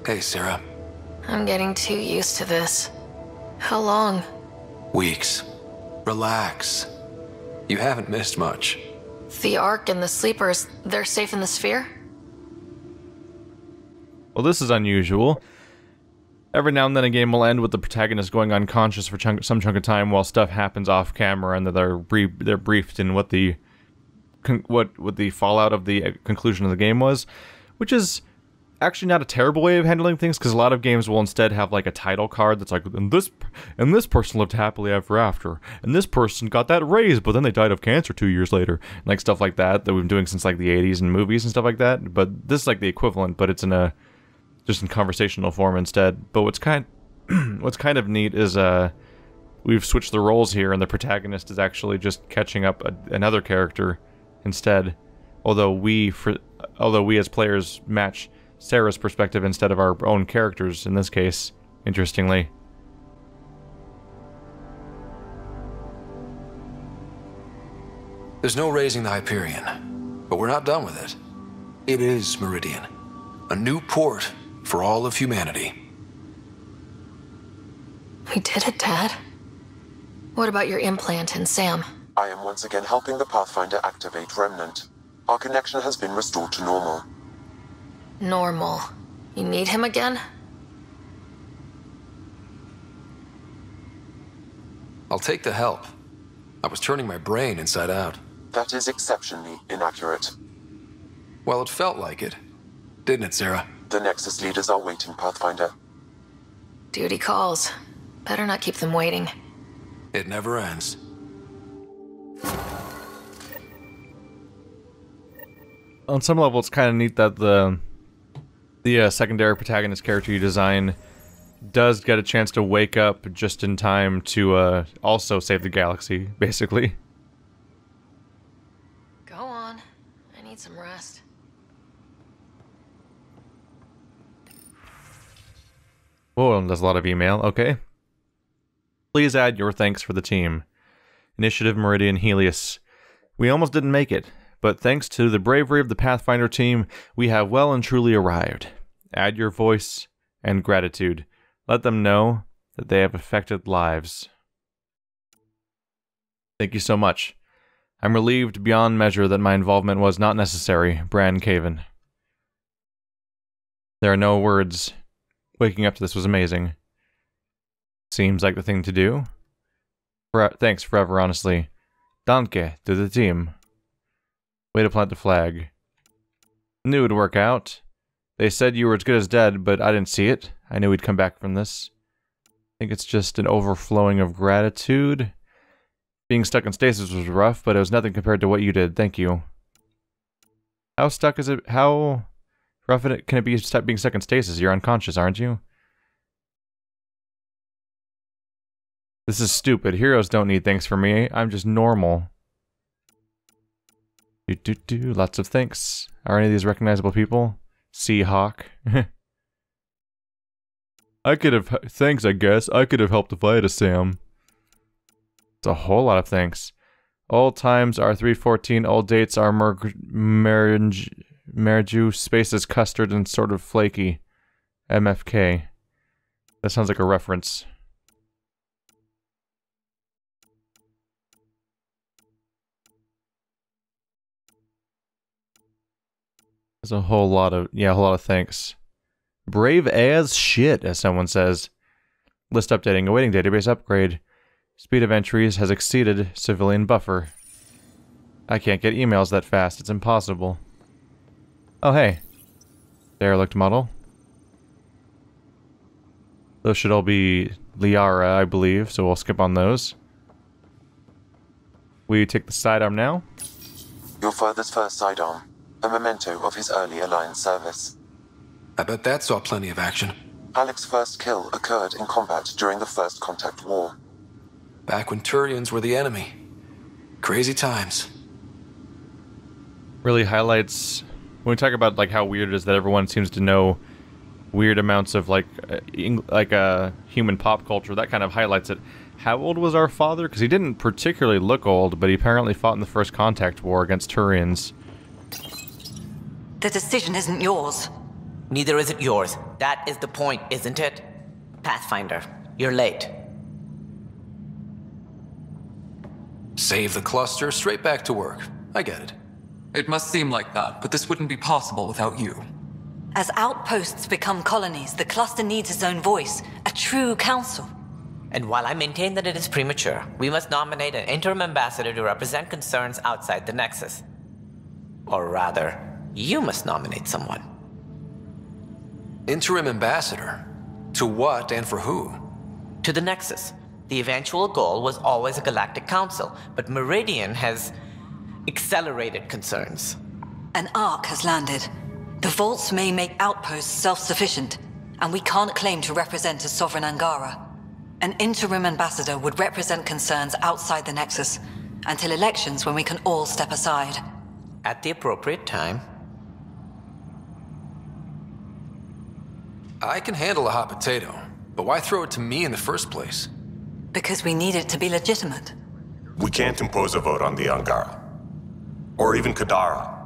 Hey, Sarah. I'm getting too used to this. How long? Weeks. Relax. You haven't missed much. The Ark and the Sleepers, they're safe in the sphere? Well, this is unusual. Every now and then a game will end with the protagonist going unconscious for some chunk of time while stuff happens off camera, and they're briefed in what the fallout of the conclusion of the game was, which is actually not a terrible way of handling things, because a lot of games will instead have like a title card that's like, and this person lived happily ever after, and this person got that raise, but then they died of cancer 2 years later, and like stuff like that we've been doing since like the 80s in movies and stuff like that. But this is like the equivalent, but it's just in conversational form instead. But what's kind of neat is we've switched the roles here, and the protagonist is actually just catching up another character instead. Although we as players match Sarah's perspective instead of our own characters in this case, interestingly. There's no raising the Hyperion, but we're not done with it. It is Meridian, a new port for all of humanity. We did it, Dad. What about your implant and Sam? I am once again helping the Pathfinder activate Remnant. Our connection has been restored to normal. Normal. You need him again? I'll take the help. I was turning my brain inside out. That is exceptionally inaccurate. Well, it felt like it. Didn't it, Sarah? The Nexus leaders are waiting, Pathfinder. Duty calls. Better not keep them waiting. It never ends. On some level, it's kind of neat that the secondary protagonist character you design does get a chance to wake up just in time to also save the galaxy, basically. Go on. I need some rest. Whoa, that's a lot of email. Okay. Please add your thanks for the team. Initiative, Meridian, Helios. We almost didn't make it, but thanks to the bravery of the Pathfinder team, we have well and truly arrived. Add your voice and gratitude. Let them know that they have affected lives. Thank you so much. I'm relieved beyond measure that my involvement was not necessary, Bran Caven. There are no words. Waking up to this was amazing. Seems like the thing to do. Thanks forever, honestly. Danke to the team. Way to plant the flag. Knew it'd work out. They said you were as good as dead, but I didn't see it. I knew we'd come back from this. I think it's just an overflowing of gratitude. Being stuck in stasis was rough, but it was nothing compared to what you did. Thank you. How stuck is it? How rough can it be being stuck in stasis? You're unconscious, aren't you? This is stupid. Heroes don't need thanks from me. I'm just normal. Lots of thanks. Are any of these recognizable people? Seahawk. I could have... Thanks, I guess. I could have helped if I had a Sam. It's a whole lot of thanks. Old times are 314. Old dates are Merju. Spaces custard and sort of flaky. MFK. That sounds like a reference. There's a whole lot of thanks. Brave as shit, as someone says. List updating, awaiting database upgrade. Speed of entries has exceeded civilian buffer. I can't get emails that fast, it's impossible. Oh hey. Derelict model. Those should all be Liara, I believe, so we'll skip on those. We take the sidearm now. Your father's first sidearm. A memento of his early Alliance service. I bet that saw plenty of action. Alec's first kill occurred in combat during the First Contact War. Back when Turians were the enemy. Crazy times. Really highlights... When we talk about like how weird it is that everyone seems to know weird amounts of like human pop culture, that kind of highlights it. How old was our father? Because he didn't particularly look old, but he apparently fought in the First Contact War against Turians. The decision isn't yours. Neither is it yours. That is the point, isn't it? Pathfinder, you're late. Save the cluster, straight back to work. I get it. It must seem like that, but this wouldn't be possible without you. As outposts become colonies, the cluster needs its own voice, a true council. And while I maintain that it is premature, we must nominate an interim ambassador to represent concerns outside the Nexus. Or rather, you must nominate someone. Interim ambassador? To what and for who? To the Nexus. The eventual goal was always a galactic council, but Meridian has accelerated concerns. An arc has landed. The vaults may make outposts self-sufficient, and we can't claim to represent a sovereign Angara. An interim ambassador would represent concerns outside the Nexus, until elections when we can all step aside. At the appropriate time. I can handle a hot potato, but why throw it to me in the first place? Because we need it to be legitimate. We can't impose a vote on the Angara. Or even Kadara.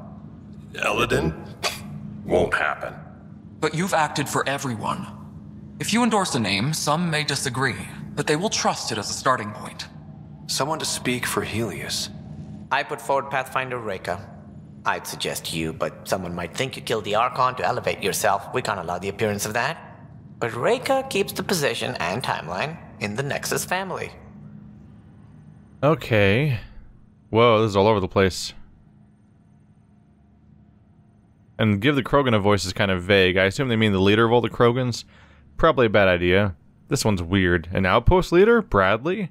Eladin? Won't happen. But you've acted for everyone. If you endorse a name, some may disagree, but they will trust it as a starting point. Someone to speak for Helios. I put forward Pathfinder Reka. I'd suggest you, but someone might think you killed the Archon to elevate yourself. We can't allow the appearance of that. But Reka keeps the position and timeline in the Nexus family. Okay. Whoa, this is all over the place. And give the Krogan a voice is kind of vague. I assume they mean the leader of all the Krogans. Probably a bad idea. This one's weird. An outpost leader? Bradley?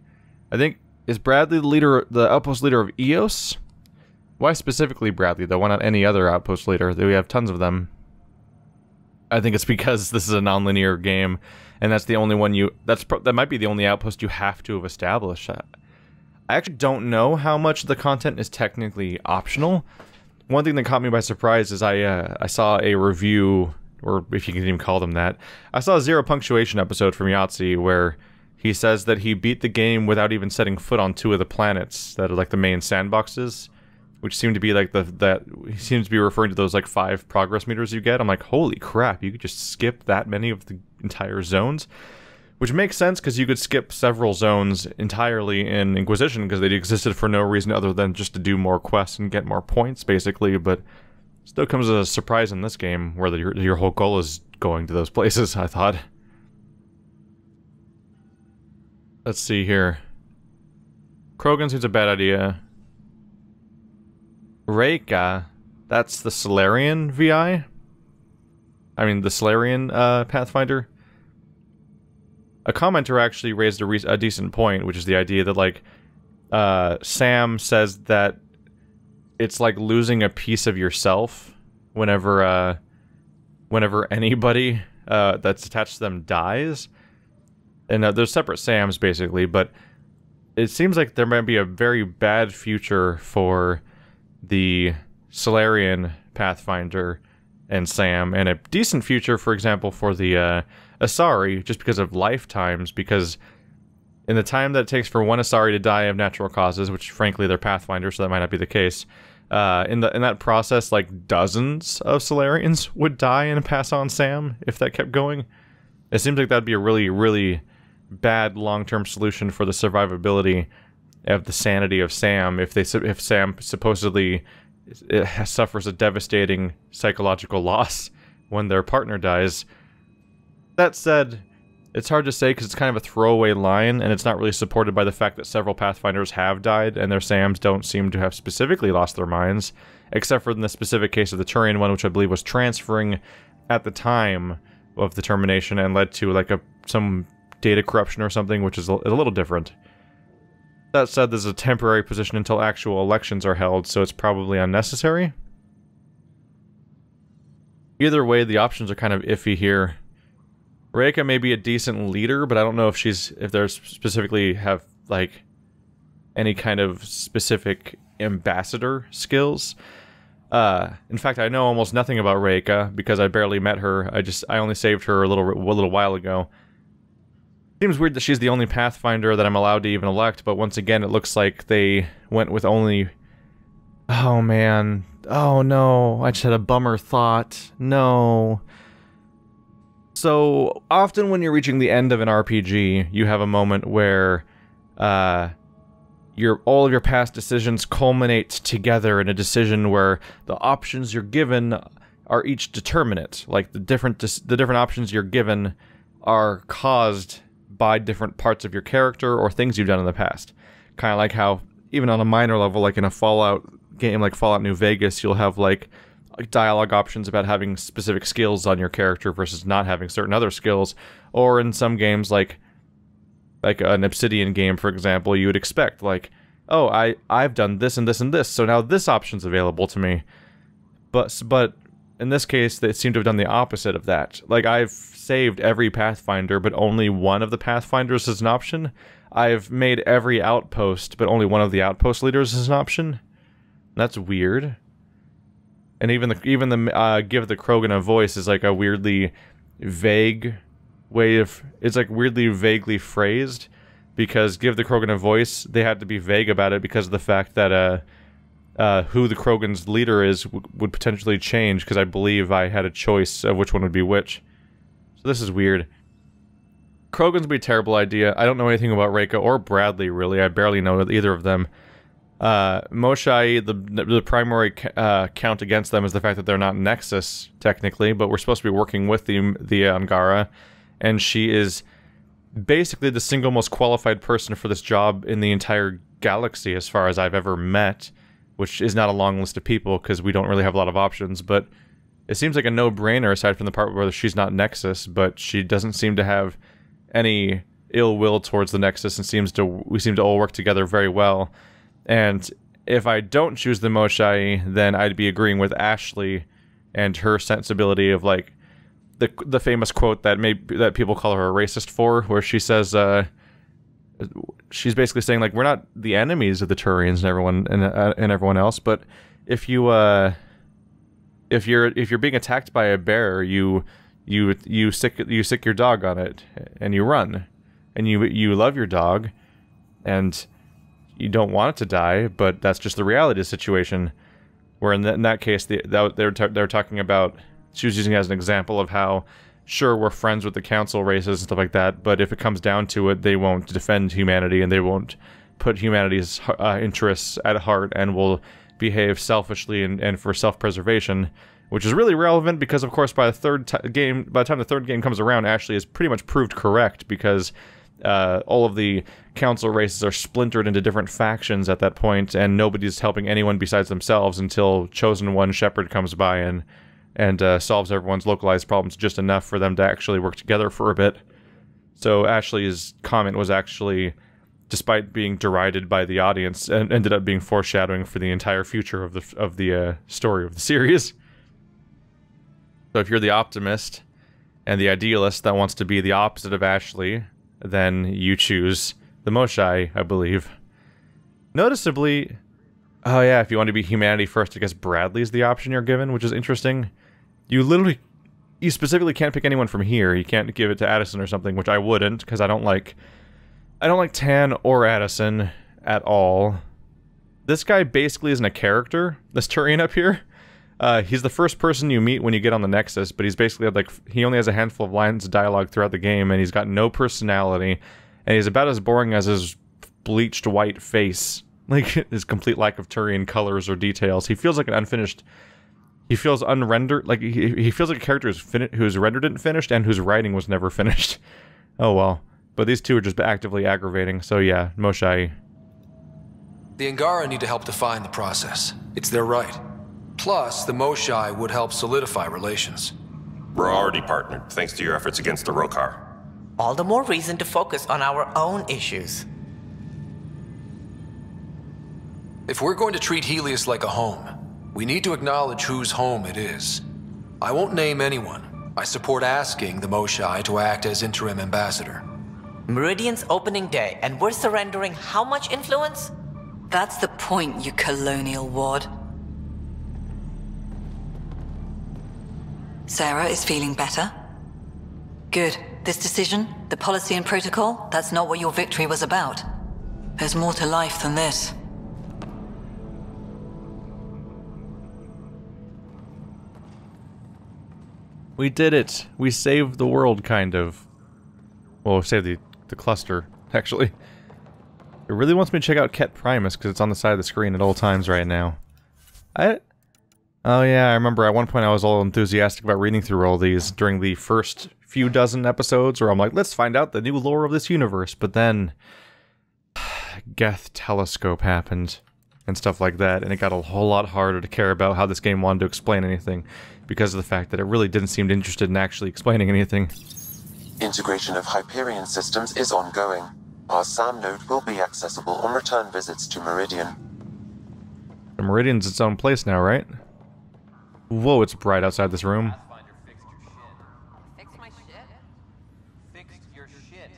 I think, is Bradley the leader, the outpost leader of Eos? Why specifically Bradley, though? Why not any other outpost leader? We have tons of them. I think it's because this is a non-linear game, and that's the only one you... that might be the only outpost you have to have established. I actually don't know how much of the content is technically optional. One thing that caught me by surprise is I saw a review, or if you can even call them that, I saw a Zero Punctuation episode from Yahtzee where he says that he beat the game without even setting foot on 2 of the planets that are like the main sandboxes, which seem to be like he seems to be referring to those like 5 progress meters you get. I'm like, holy crap, you could just skip that many of the entire zones? Which makes sense, because you could skip several zones entirely in Inquisition, because they existed for no reason other than just to do more quests and get more points, basically, but still comes as a surprise in this game, where your whole goal is going to those places, I thought. Let's see here. Krogan seems a bad idea. Reka, that's the Solarian VI? I mean, the Solarian Pathfinder? A commenter actually raised a decent point, which is the idea that, like, Sam says that it's like losing a piece of yourself whenever anybody that's attached to them dies. And there's separate Sams, basically, but it seems like there might be a very bad future for the Solarian Pathfinder and Sam, and a decent future, for example, for the Asari, just because of lifetimes, because in the time that it takes for one Asari to die of natural causes, which frankly they're Pathfinders, so that might not be the case, in that process, like, dozens of Solarians would die and pass on Sam if that kept going. It seems like that'd be a really, really bad long-term solution for the survivability of the sanity of Sam if Sam supposedly suffers a devastating psychological loss when their partner dies. That said, it's hard to say because it's kind of a throwaway line, and it's not really supported by the fact that several Pathfinders have died, and their Sams don't seem to have specifically lost their minds, except for in the specific case of the Turian one, which I believe was transferring at the time of the termination and led to like some data corruption or something, which is a little different. That said, there's a temporary position until actual elections are held, so it's probably unnecessary. Either way, the options are kind of iffy here. Reka may be a decent leader, but I don't know if there's specifically have, like, any kind of specific ambassador skills. In fact, I know almost nothing about Reka, because I barely met her. I only saved her a little while ago. Seems weird that she's the only Pathfinder that I'm allowed to even elect, but once again, it looks like they went with only... Oh, man. Oh, no. I just had a bummer thought. No. So often when you're reaching the end of an RPG, you have a moment where all of your past decisions culminate together in a decision where the options you're given are each determinate. Like the different options you're given are caused by different parts of your character or things you've done in the past. Kind of like how, even on a minor level, like in a Fallout game like Fallout New Vegas, you'll have like dialogue options about having specific skills on your character versus not having certain other skills. Or in some games like an Obsidian game, for example, you would expect like, oh, I've done this and this and this, so now this option's available to me. But in this case, they seem to have done the opposite of that. Like, I've saved every Pathfinder, but only one of the Pathfinders is an option. I've made every outpost, but only one of the outpost leaders is an option. That's weird. And even the give the Krogan a voice is like a weirdly vague way of... It's like weirdly vaguely phrased, because give the Krogan a voice, they had to be vague about it because of the fact that who the Krogan's leader is would potentially change, because I believe I had a choice of which one would be which. So this is weird. Krogans would be a terrible idea. I don't know anything about Reika or Bradley, really. I barely know angara of them. Moshai, the primary count against them is the fact that they're not Nexus, technically, but we're supposed to be working with the Angara, and she is basically the single most qualified person for this job in the entire galaxy, as far as I've ever met, which is not a long list of people, because we don't really have a lot of options, but it seems like a no-brainer, aside from the part where she's not Nexus, but she doesn't seem to have any ill will towards the Nexus, and we seem to all work together very well. And if I don't choose the Moshai, then I'd be agreeing with Ashley and her sensibility of, like, the famous quote that people call her a racist for, where she says, she's basically saying, like, we're not the enemies of the Turians and everyone else, but if you're being attacked by a bear, you sick your dog on it and you run, and you love your dog and you don't want it to die, but that's just the reality of the situation. Where in that case, they're talking about, she was using it as an example of how, sure, we're friends with the council races and stuff like that, but if it comes down to it, they won't defend humanity and they won't put humanity's interests at heart, and will behave selfishly and for self-preservation, which is really relevant because, of course, by the time the third game comes around, Ashley is pretty much proved correct, because all of the council races are splintered into different factions at that point, and nobody's helping anyone besides themselves until Chosen One Shepherd comes by and solves everyone's localized problems just enough for them to actually work together for a bit. So Ashley's comment was actually, despite being derided by the audience, and ended up being foreshadowing for the entire future of the story of the series. So if you're the optimist and the idealist that wants to be the opposite of Ashley, then you choose the Moshai, I believe. Noticeably, oh yeah, if you want to be humanity first, I guess Bradley's the option you're given, which is interesting. You specifically can't pick anyone from here. You can't give it to Addison or something, which I wouldn't, because I don't like Tan or Addison at all. This guy basically isn't a character, this Turian up here. He's the first person you meet when you get on the Nexus, but he's basically like, he only has a handful of lines of dialogue throughout the game, and he's got no personality, and he's about as boring as his bleached white face, like his complete lack of Turian colors or details. He feels like an unfinished, he feels unrendered, like he feels like a character whose render didn't finished and whose writing was never finished. Oh well, but these two are just actively aggravating, so yeah, Moshai. The Angara need to help define the process. It's their right. Plus, the Moshai would help solidify relations. We're already partnered, thanks to your efforts against the Rokar. All the more reason to focus on our own issues. If we're going to treat Helios like a home, we need to acknowledge whose home it is. I won't name anyone. I support asking the Moshai to act as interim ambassador. Meridian's opening day, and we're surrendering how much influence? That's the point, you colonial wad. Sarah is feeling better? Good. This decision, the policy and protocol, that's not what your victory was about. There's more to life than this. We did it! We saved the world, kind of. Well, we saved the cluster, actually. It really wants me to check out Ket Primus, because it's on the side of the screen at all times right now. Oh yeah, I remember at one point I was all enthusiastic about reading through all these during the first few dozen episodes, where I'm like, let's find out the new lore of this universe, but then Geth Telescope happened, and stuff like that, and it got a whole lot harder to care about how this game wanted to explain anything, because of the fact that it really didn't seem interested in actually explaining anything. Integration of Hyperion systems is ongoing. Our SAM node will be accessible on return visits to Meridian. The Meridian's its own place now, right? Whoa, it's bright outside this room. Fix my shit? Fixed your shit.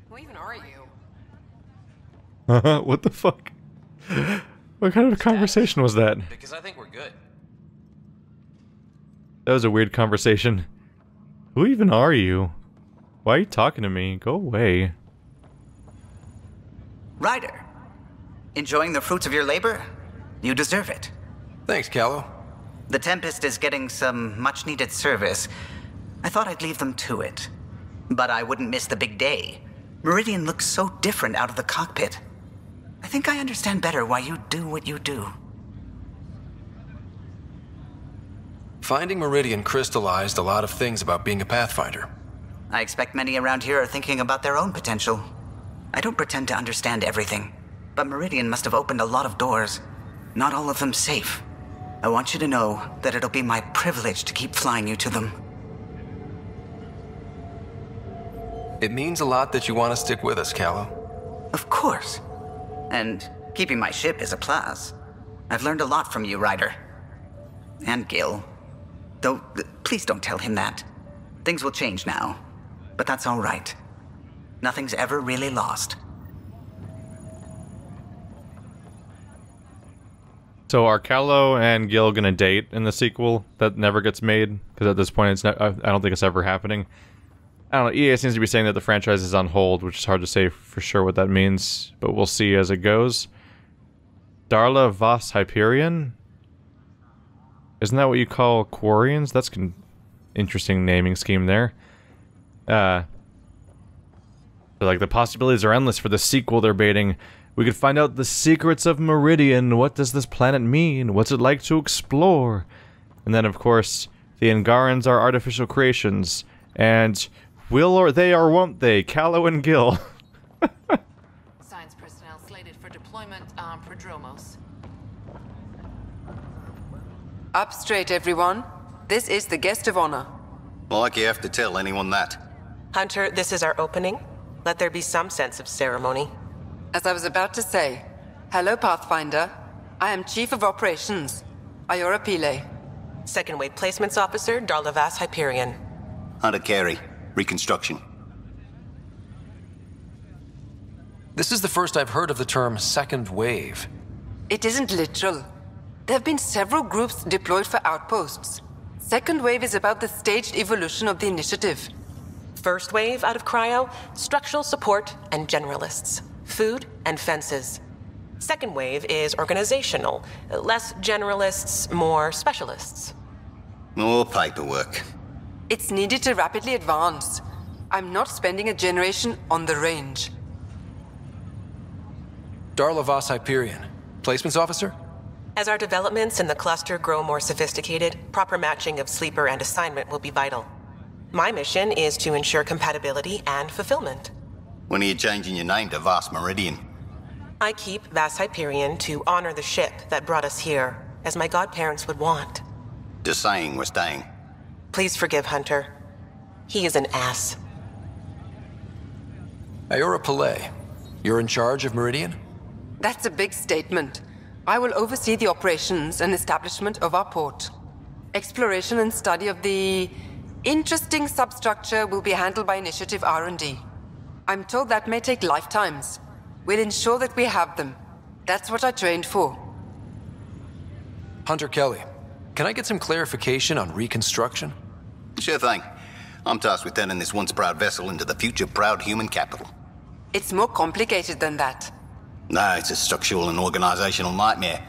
Who even are you? What the fuck? What kind of a conversation was that? Because I think we're good. That was a weird conversation. Who even are you? Why are you talking to me? Go away. Ryder, enjoying the fruits of your labor? You deserve it. Thanks, Callow. The Tempest is getting some much-needed service. I thought I'd leave them to it. But I wouldn't miss the big day. Meridian looks so different out of the cockpit. I think I understand better why you do what you do. Finding Meridian crystallized a lot of things about being a Pathfinder. I expect many around here are thinking about their own potential. I don't pretend to understand everything, but Meridian must have opened a lot of doors. Not all of them safe. I want you to know that it'll be my privilege to keep flying you to them. It means a lot that you want to stick with us, Callow. Of course. And keeping my ship is a plus. I've learned a lot from you, Ryder. And Gil. Though, please don't tell him that. Things will change now. But that's all right. Nothing's ever really lost. So are Callow and Gil gonna date in the sequel that never gets made? Because at this point, it's not, I don't think it's ever happening. I don't know, EA seems to be saying that the franchise is on hold, which is hard to say for sure what that means, but we'll see as it goes. Darla Voss Hyperion? Isn't that what you call Quarians? That's an interesting naming scheme there. Like, the possibilities are endless for the sequel they're baiting. We could find out the secrets of Meridian. What does this planet mean? What's it like to explore? And then, of course, the Angarans are artificial creations. And will or they or won't they? Callow and Gil. Science personnel slated for deployment on Prodromos. Up straight, everyone. This is the guest of honor. Like you have to tell anyone that. Hunter, this is our opening. Let there be some sense of ceremony. As I was about to say, hello, Pathfinder. I am Chief of Operations, Ayora Pile. Second Wave Placements Officer, Darla Voss Hyperion. Hunter Carey, Reconstruction. This is the first I've heard of the term second wave. It isn't literal. There have been several groups deployed for outposts. Second Wave is about the staged evolution of the initiative. First Wave out of cryo, structural support and generalists. Food and fences. Second Wave is organizational. Less generalists, more specialists. More paperwork. It's needed to rapidly advance. I'm not spending a generation on the range. Darla Voss Hyperion, Placements Officer? As our developments in the cluster grow more sophisticated, proper matching of sleeper and assignment will be vital. My mission is to ensure compatibility and fulfillment. When are you changing your name to Vast Meridian? I keep Voss Hyperion to honor the ship that brought us here, as my godparents would want. Just saying we're staying. Please forgive Hunter. He is an ass. Ayora Pile, you're in charge of Meridian? That's a big statement. I will oversee the operations and establishment of our port. Exploration and study of the interesting substructure will be handled by Initiative R&D. I'm told that may take lifetimes. We'll ensure that we have them. That's what I trained for. Hunter Kelly, can I get some clarification on reconstruction? Sure thing. I'm tasked with turning this once proud vessel into the future proud human capital. It's more complicated than that. No, it's a structural and organizational nightmare.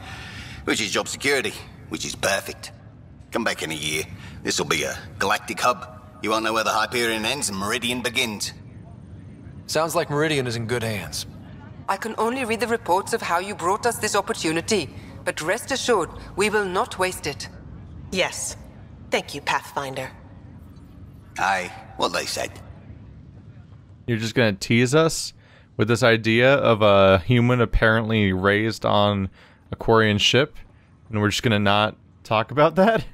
Which is job security, which is perfect. Come back in a year. This'll be a galactic hub. You won't know where the Hyperion ends and Meridian begins. Sounds like Meridian is in good hands. I can only read the reports of how you brought us this opportunity, but rest assured, we will not waste it. Yes. Thank you, Pathfinder. Aye, what they said. You're just gonna tease us with this idea of a human apparently raised on a Quarian ship, and we're just gonna not talk about that?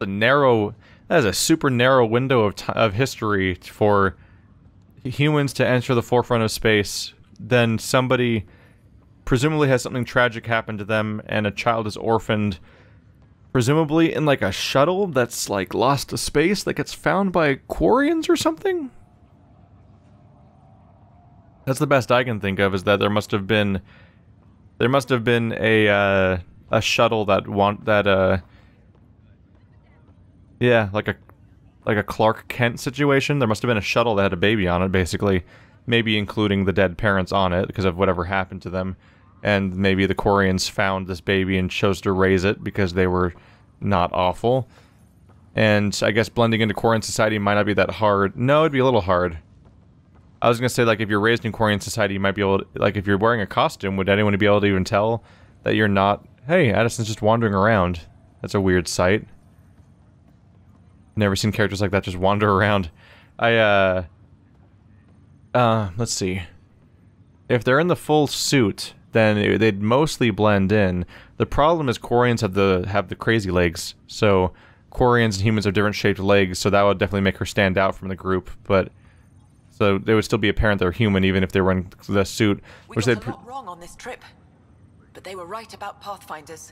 That is a super narrow window of history for humans to enter the forefront of space. Then somebody presumably has something tragic happen to them, and a child is orphaned, presumably in like a shuttle that's like lost to space that gets found by Quarians or something. That's the best I can think of, is that there must have been a shuttle yeah, like a Clark Kent situation. There must have been a shuttle that had a baby on it, basically, maybe including the dead parents on it because of whatever happened to them. And maybe the Quarians found this baby and chose to raise it because they were not awful. And I guess blending into Quarian society might not be that hard. No, it'd be a little hard. I was gonna say, like, if you're raised in Quarian society, you might be able to, like, if you're wearing a costume, would anyone be able to even tell that you're not, hey, Addison's just wandering around? That's a weird sight. Never seen characters like that just wander around. Let's see. If they're in the full suit, then they'd mostly blend in. The problem is Quarians have the crazy legs. So Quarians and humans have different shaped legs, so that would definitely make her stand out from the group. But so they would still be apparent they're human even if they were in the suit. We got a lot wrong on this trip, but they were right about Pathfinders.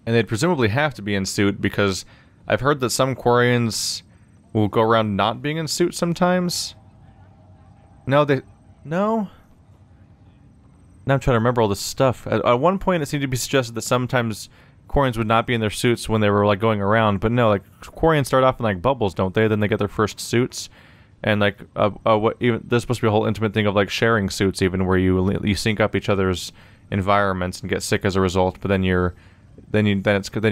And they'd presumably have to be in suit because I've heard that some Quarians will go around not being in suit sometimes. No. Now I'm trying to remember all this stuff. At one point it seemed to be suggested that sometimes Quarians would not be in their suits when they were, like, going around. But no, like, Quarians start off in, like, bubbles, don't they? Then they get their first suits. And, like, there's supposed to be a whole intimate thing of, like, sharing suits even, where you sync up each other's environments and get sick as a result. But then you're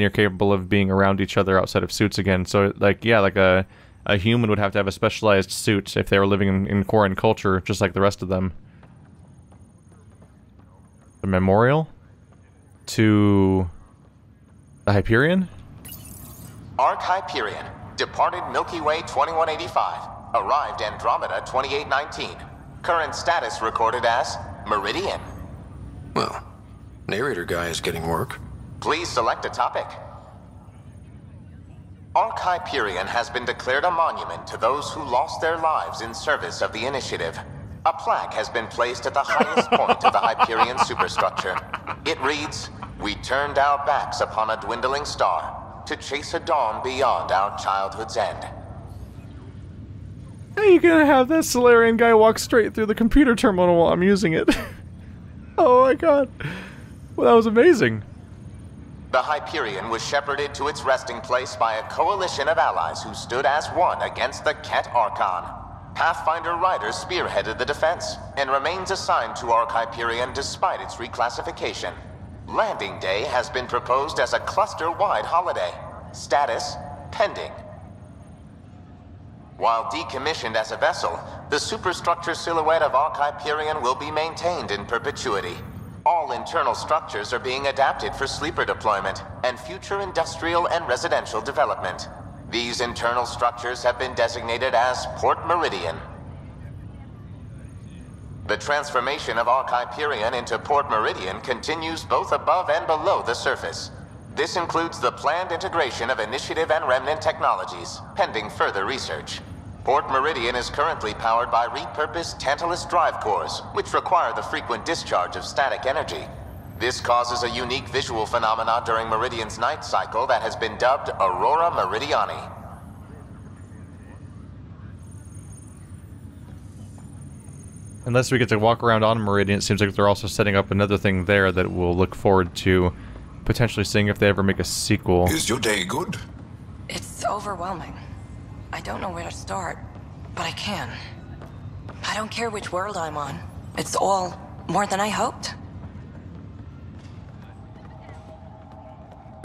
capable of being around each other outside of suits again. So, like, yeah, like a human would have to have a specialized suit if they were living in Quarian culture, just like the rest of them. The memorial to the Hyperion? Arc Hyperion, departed Milky Way 2185, arrived Andromeda 2819. Current status recorded as Meridian. Well, narrator guy is getting work. Please select a topic. Arc Hyperion has been declared a monument to those who lost their lives in service of the Initiative. A plaque has been placed at the highest point of the Hyperion superstructure. It reads, "We turned our backs upon a dwindling star to chase a dawn beyond our childhood's end." How are you gonna have that Solarian guy walk straight through the computer terminal while I'm using it? Oh my god. Well, that was amazing. The Hyperion was shepherded to its resting place by a coalition of allies who stood as one against the Ket Archon. Pathfinder Riders spearheaded the defense, and remains assigned to Arc Hyperion despite its reclassification. Landing Day has been proposed as a cluster-wide holiday. Status, pending. While decommissioned as a vessel, the superstructure silhouette of Arc Hyperion will be maintained in perpetuity. All internal structures are being adapted for sleeper deployment and future industrial and residential development. These internal structures have been designated as Port Meridian. The transformation of Arc Hyperion into Port Meridian continues both above and below the surface. This includes the planned integration of Initiative and Remnant technologies, pending further research. Port Meridian is currently powered by repurposed Tantalus drive cores, which require the frequent discharge of static energy. This causes a unique visual phenomena during Meridian's night cycle that has been dubbed Aurora Meridiani. Unless we get to walk around on Meridian, it seems like they're also setting up another thing there that we'll look forward to potentially seeing if they ever make a sequel. Is your day good? It's overwhelming. I don't know where to start, but I can. I don't care which world I'm on. It's all more than I hoped.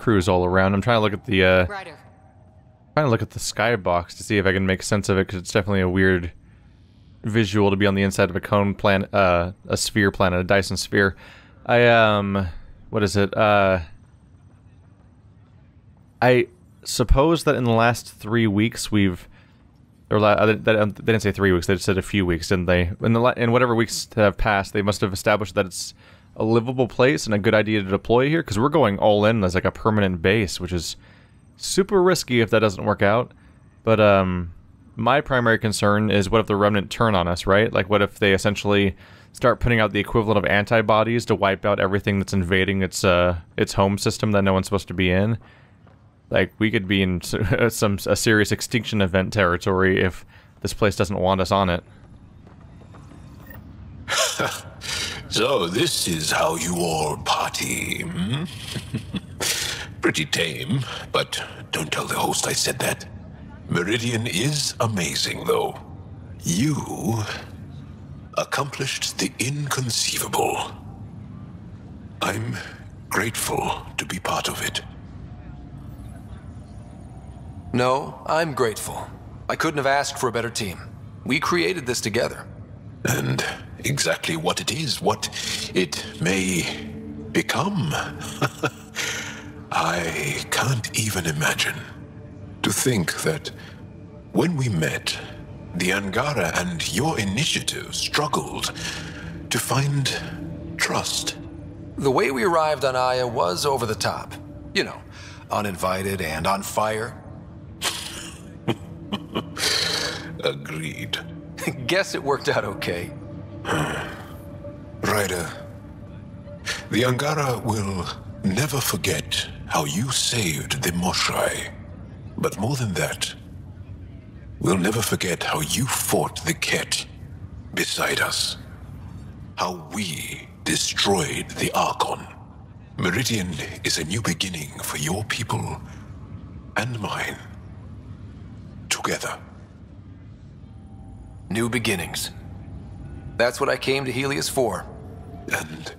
cruise all around. I'm trying to look at the skybox to see if I can make sense of it, because it's definitely a weird visual to be on the inside of a cone planet, a sphere planet, a Dyson sphere. What is it? I suppose that in the last 3 weeks we've, or they didn't say 3 weeks, they just said a few weeks, didn't they? In whatever weeks that have passed, they must have established that it's a livable place and a good idea to deploy here, because we're going all in as like a permanent base, which is super risky if that doesn't work out. But my primary concern is, what if the Remnant turn on us, right? Like, what if they essentially start putting out the equivalent of antibodies to wipe out everything that's invading its home system that no one's supposed to be in? Like, we could be in a serious extinction event territory if this place doesn't want us on it. So this is how you all party, hmm? Pretty tame, but don't tell the host I said that. Meridian is amazing, though. You accomplished the inconceivable. I'm grateful to be part of it. No, I'm grateful. I couldn't have asked for a better team. We created this together. And exactly what it is, what it may become, I can't even imagine. To think that when we met, the Angara and your initiative struggled to find trust. The way we arrived on Aya was over the top. You know, uninvited and on fire. Agreed. Guess it worked out okay. Ryder, the Angara will never forget how you saved the Moshai. But more than that, we'll never forget how you fought the Ket beside us. How we destroyed the Archon. Meridian is a new beginning for your people and mine. Together. New beginnings. That's what I came to Helios for. And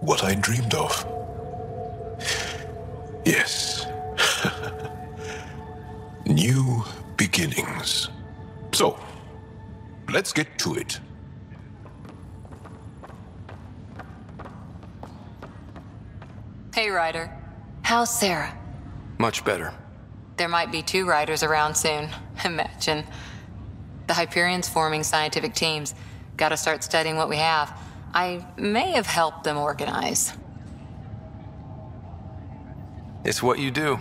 what I dreamed of. Yes. New beginnings. So, let's get to it. Hey, Ryder. How's Sarah? Much better. There might be 2 Riders around soon. Imagine. The Hyperion's forming scientific teams. Gotta start studying what we have. I may have helped them organize. It's what you do.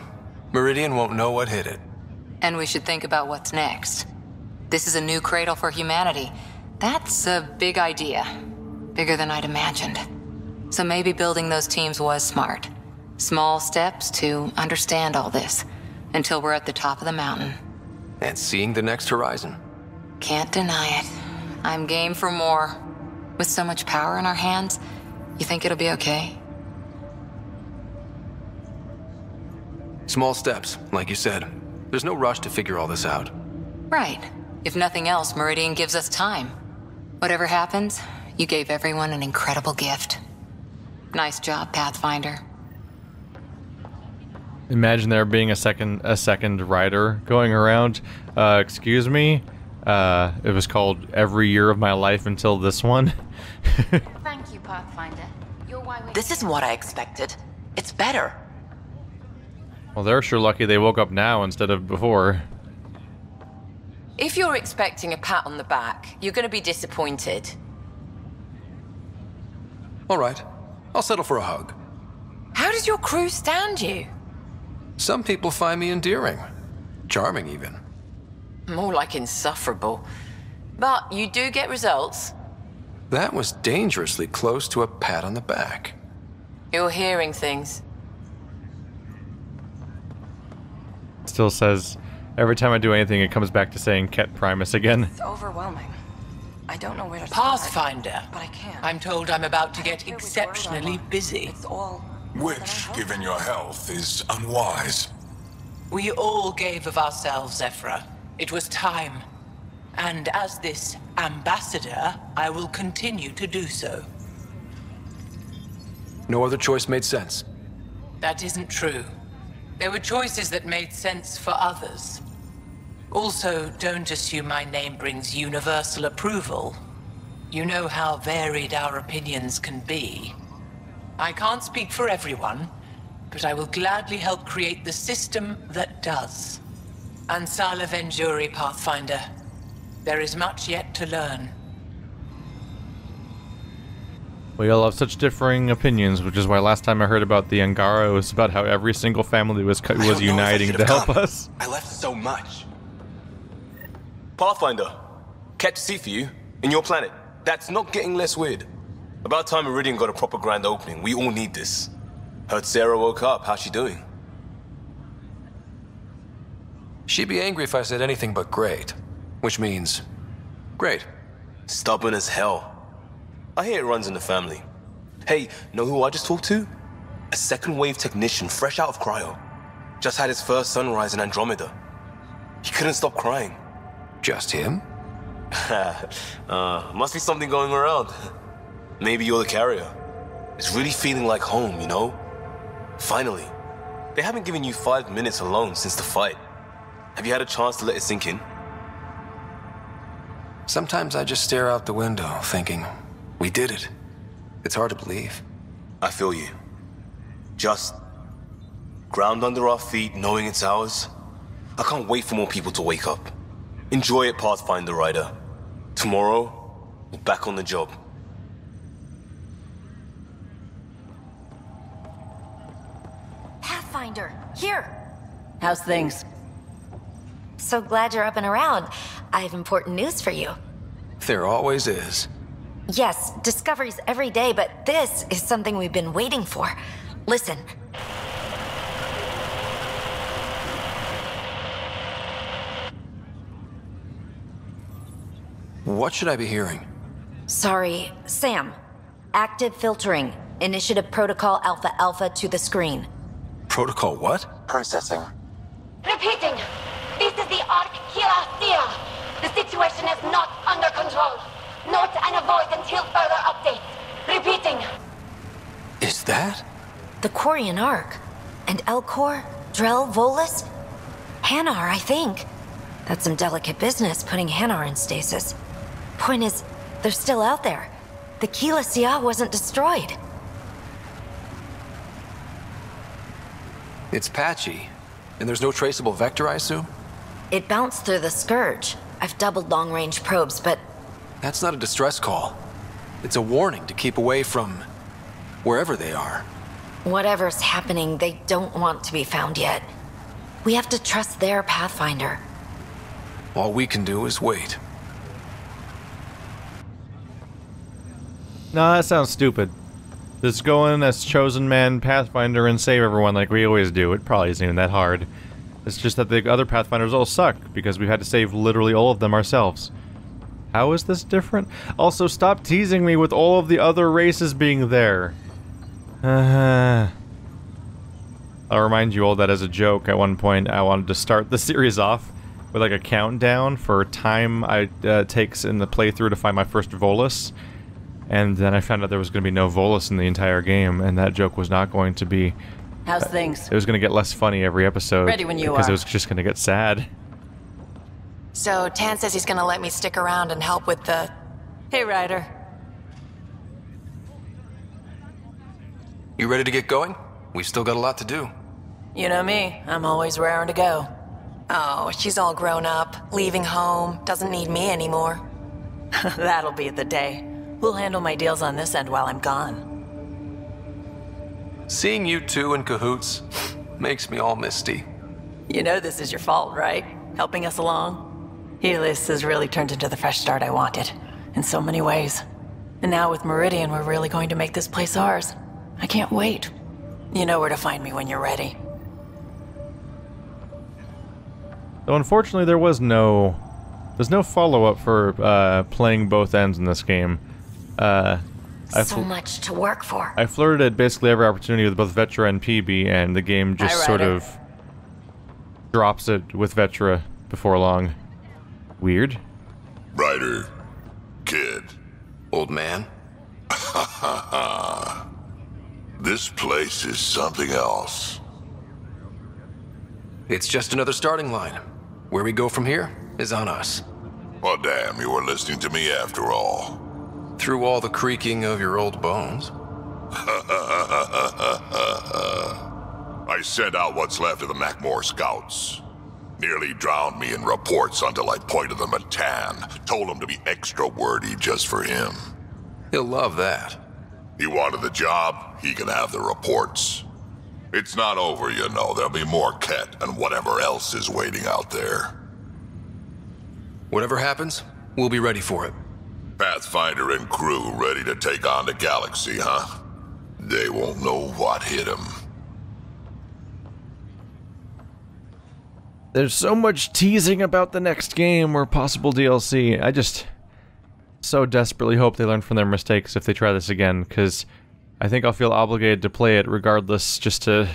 Meridian won't know what hit it. And we should think about what's next. This is a new cradle for humanity. That's a big idea. Bigger than I'd imagined. So maybe building those teams was smart. Small steps to understand all this, until we're at the top of the mountain. And seeing the next horizon. Can't deny it. I'm game for more. With so much power in our hands, you think it'll be okay? Small steps, like you said. There's no rush to figure all this out. Right. If nothing else, Meridian gives us time. Whatever happens, you gave everyone an incredible gift. Nice job, Pathfinder. Imagine there being a second rider going around. Excuse me? It was called Every Year of My Life Until This One. Thank you, Pathfinder. You're why we... This is what I expected. It's better. Well, they're sure lucky they woke up now instead of before. If you're expecting a pat on the back, you're going to be disappointed. All right. I'll settle for a hug. How does your crew stand you? Some people find me endearing. Charming, even. More like insufferable. But you do get results. That was dangerously close to a pat on the back. You're hearing things. Still says, every time I do anything, it comes back to saying Ket Primus again. It's overwhelming. I don't know where to Pathfinder. But I can't. I'm told I'm about to get exceptionally busy. It's all... Which, given your health, is unwise. We all gave of ourselves, Zephyra. It was time. And as this ambassador, I will continue to do so. No other choice made sense. That isn't true. There were choices that made sense for others. Also, don't assume my name brings universal approval. You know how varied our opinions can be. I can't speak for everyone, but I will gladly help create the system that does. Ansala Venjuri, Pathfinder. There is much yet to learn. We all have such differing opinions, which is why last time I heard about the Angara, it was about how every single family was uniting to help us. I left so much. Pathfinder, catch a seat for you, in your planet. That's not getting less weird. About time Meridian got a proper grand opening. We all need this. Heard Sarah woke up. How's she doing? She'd be angry if I said anything but great. Which means, great. Stubborn as hell. I hear it runs in the family. Hey, know who I just talked to? A second wave technician fresh out of cryo. Just had his first sunrise in Andromeda. He couldn't stop crying. Just him? Must be something going around. Maybe you're the carrier. It's really feeling like home, you know? Finally. They haven't given you 5 minutes alone since the fight. Have you had a chance to let it sink in? Sometimes I just stare out the window, thinking, we did it. It's hard to believe. I feel you. Just ground under our feet, knowing it's ours. I can't wait for more people to wake up. Enjoy it, Pathfinder Rider. Tomorrow, we're back on the job. Pathfinder, here! How's things? So glad you're up and around. I have important news for you. There always is. Yes, discoveries every day, but this is something we've been waiting for. Listen. What should I be hearing? Sorry, Sam. Active filtering. Initiative Protocol Alpha Alpha to the screen. Protocol what? Processing. Repeating. This is the Ark Kira. The situation is not under control. Note and avoid until further updates. Repeating. Is that? The Quarian Ark. And Elcor, Drell, Volus? Hanar, I think. That's some delicate business, putting Hanar in stasis. Point is, they're still out there. The Keelah wasn't destroyed. It's patchy. And there's no traceable vector, I assume? It bounced through the Scourge. I've doubled long-range probes, but... That's not a distress call. It's a warning to keep away from... wherever they are. Whatever's happening, they don't want to be found yet. We have to trust their Pathfinder. All we can do is wait. No, that sounds stupid. Just go in as chosen man Pathfinder and save everyone like we always do. It probably isn't even that hard. It's just that the other Pathfinders all suck, because we've had to save literally all of them ourselves. How is this different? Also, stop teasing me with all of the other races being there. I'll remind you all that as a joke, at one point I wanted to start the series off with like a countdown for time it takes in the playthrough to find my first Volus. And then I found out there was going to be no Volus in the entire game, and that joke was not going to be... How's things? It was going to get less funny every episode. Ready when you because are. it was just going to get sad. So, Tan says he's gonna let me stick around and help with the... Hey, Ryder. You ready to get going? We've still got a lot to do. You know me, I'm always raring to go. Oh, she's all grown up, leaving home, doesn't need me anymore. That'll be the day. We'll handle my deals on this end while I'm gone. Seeing you two in cahoots makes me all misty. You know this is your fault, right? Helping us along? Helios has really turned into the fresh start I wanted, in so many ways. And now with Meridian, we're really going to make this place ours. I can't wait. You know where to find me when you're ready. Though unfortunately there's no follow-up for playing both ends in this game. So much to work for. I flirted at basically every opportunity with both Vetra and PB, and the game just sort of drops it with Vetra before long. Weird. Ryder. Kid. Old man. This place is something else. It's just another starting line. Where we go from here is on us. Well, damn, you were listening to me after all. Through all the creaking of your old bones. I sent out what's left of the Macmore scouts. Nearly drowned me in reports until I pointed them at Tan. Told him to be extra wordy just for him. He'll love that. He wanted the job, he can have the reports. It's not over, you know. There'll be more Ket and whatever else is waiting out there. Whatever happens, we'll be ready for it. Pathfinder and crew ready to take on the Galaxy, huh? They won't know what hit them. There's so much teasing about the next game or possible DLC. I just so desperately hope they learn from their mistakes if they try this again, because I think I'll feel obligated to play it regardless, just to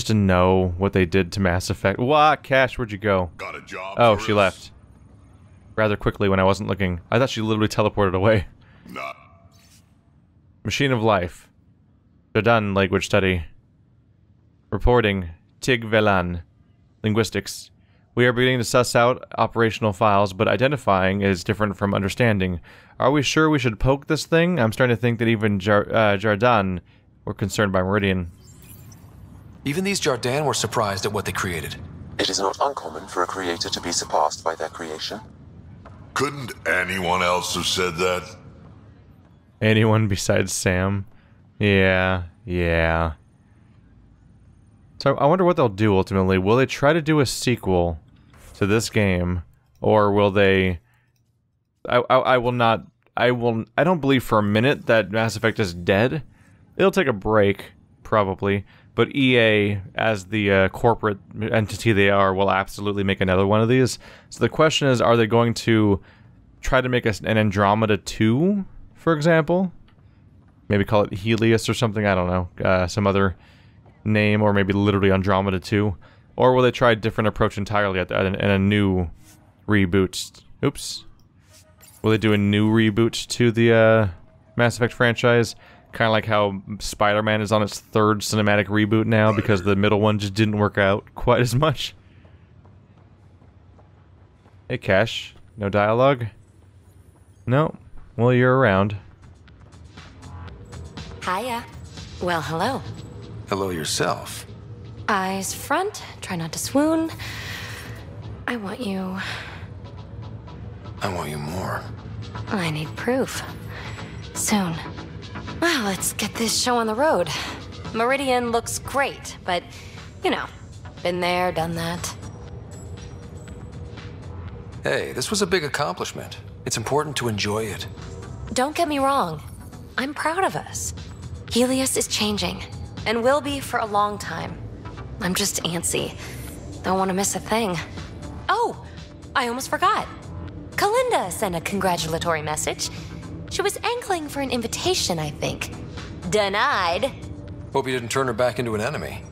know what they did to Mass Effect. What? Cash, where'd you go? Got a job Oh, for she us? left. Rather quickly when I wasn't looking. I thought she literally teleported away. Nah. Machine of Life. Jordan language study. Reporting. Tig Velan. Linguistics. We are beginning to suss out operational files, but identifying is different from understanding. Are we sure we should poke this thing? I'm starting to think that even Jardan were concerned by Meridian. Even these Jardan were surprised at what they created. It is not uncommon for a creator to be surpassed by their creation. Couldn't anyone else have said that? Anyone besides Sam? Yeah. So I wonder what they'll do ultimately. Will they try to do a sequel to this game, or will they? I will not. I don't believe for a minute that Mass Effect is dead. It'll take a break, probably. But EA, as the corporate entity they are, will absolutely make another one of these. So the question is, are they going to try to make an Andromeda 2, for example? Maybe call it Helios or something, I don't know. Some other name, or maybe literally Andromeda 2. Or will they try a different approach entirely and a new reboot? Oops. Will they do a new reboot to the Mass Effect franchise? Kind of like how Spider-Man is on its third cinematic reboot now because the middle one just didn't work out quite as much. Hey, Cash. No dialogue? No. Well, you're around. Hiya. Well, hello. Hello yourself. Eyes front, try not to swoon. I want you. I want you more. I need proof. Soon. Well, let's get this show on the road. Meridian looks great, but, you know, been there, done that. Hey, this was a big accomplishment. It's important to enjoy it. Don't get me wrong. I'm proud of us. Helios is changing, and will be for a long time. I'm just antsy. Don't want to miss a thing. Oh, I almost forgot. Kalinda sent a congratulatory message. She was angling for an invitation, I think. Denied. Hope you didn't turn her back into an enemy.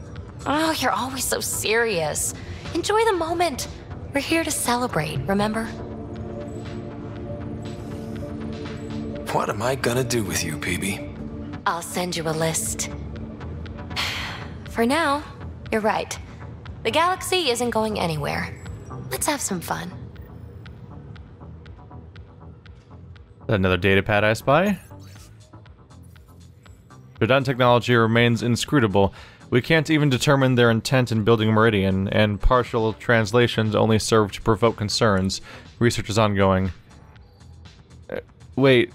Oh, you're always so serious. Enjoy the moment. We're here to celebrate, remember? What am I gonna do with you, PB? I'll send you a list. For now, you're right. The galaxy isn't going anywhere. Let's have some fun. Another datapad I spy. Jordan technology remains inscrutable. We can't even determine their intent in building Meridian, and partial translations only serve to provoke concerns. Research is ongoing. Wait.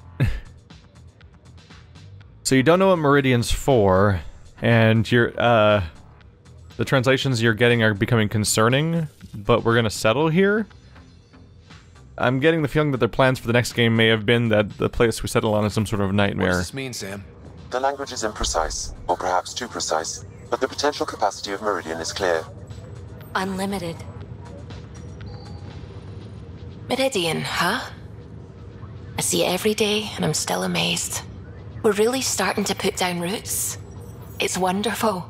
So you don't know what Meridian's for, and you're, the translations you're getting are becoming concerning, but we're gonna settle here? I'm getting the feeling that their plans for the next game may have been that the place we settle on is some sort of nightmare. What does this mean, Sam? The language is imprecise, or perhaps too precise, but the potential capacity of Meridian is clear. Unlimited. Meridian, huh? I see it every day, and I'm still amazed. We're really starting to put down roots. It's wonderful.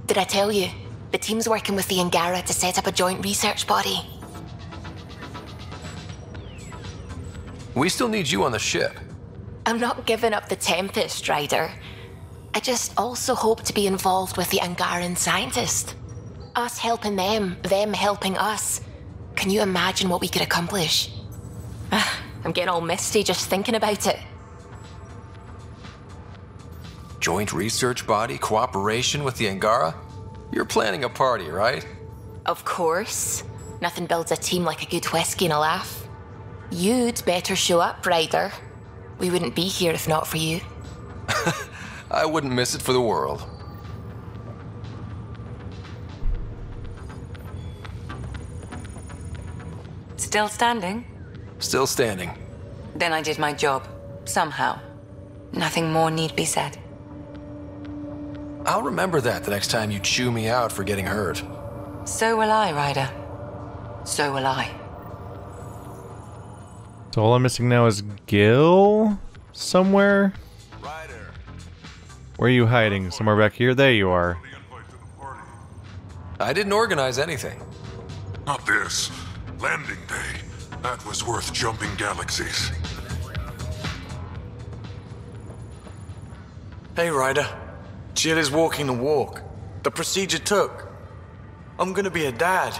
Did I tell you? The team's working with the Angara to set up a joint research body. We still need you on the ship. I'm not giving up the Tempest, Ryder. I just also hope to be involved with the Angaran scientists. Us helping them helping us. Can you imagine what we could accomplish? I'm getting all misty just thinking about it. Joint research body cooperation with the Angara? You're planning a party, right? Of course. Nothing builds a team like a good whiskey and a laugh. You'd better show up, Ryder. We wouldn't be here if not for you. I wouldn't miss it for the world. Still standing? Still standing. Then I did my job. Somehow. Nothing more need be said. I'll remember that the next time you chew me out for getting hurt. So will I, Ryder. So will I. So all I'm missing now is Gil? Somewhere? Where are you hiding? Somewhere back here? There you are. I didn't organize anything. Not this. Landing day. That was worth jumping galaxies. Hey, Ryder. Jill is walking the walk. The procedure took. I'm gonna be a dad.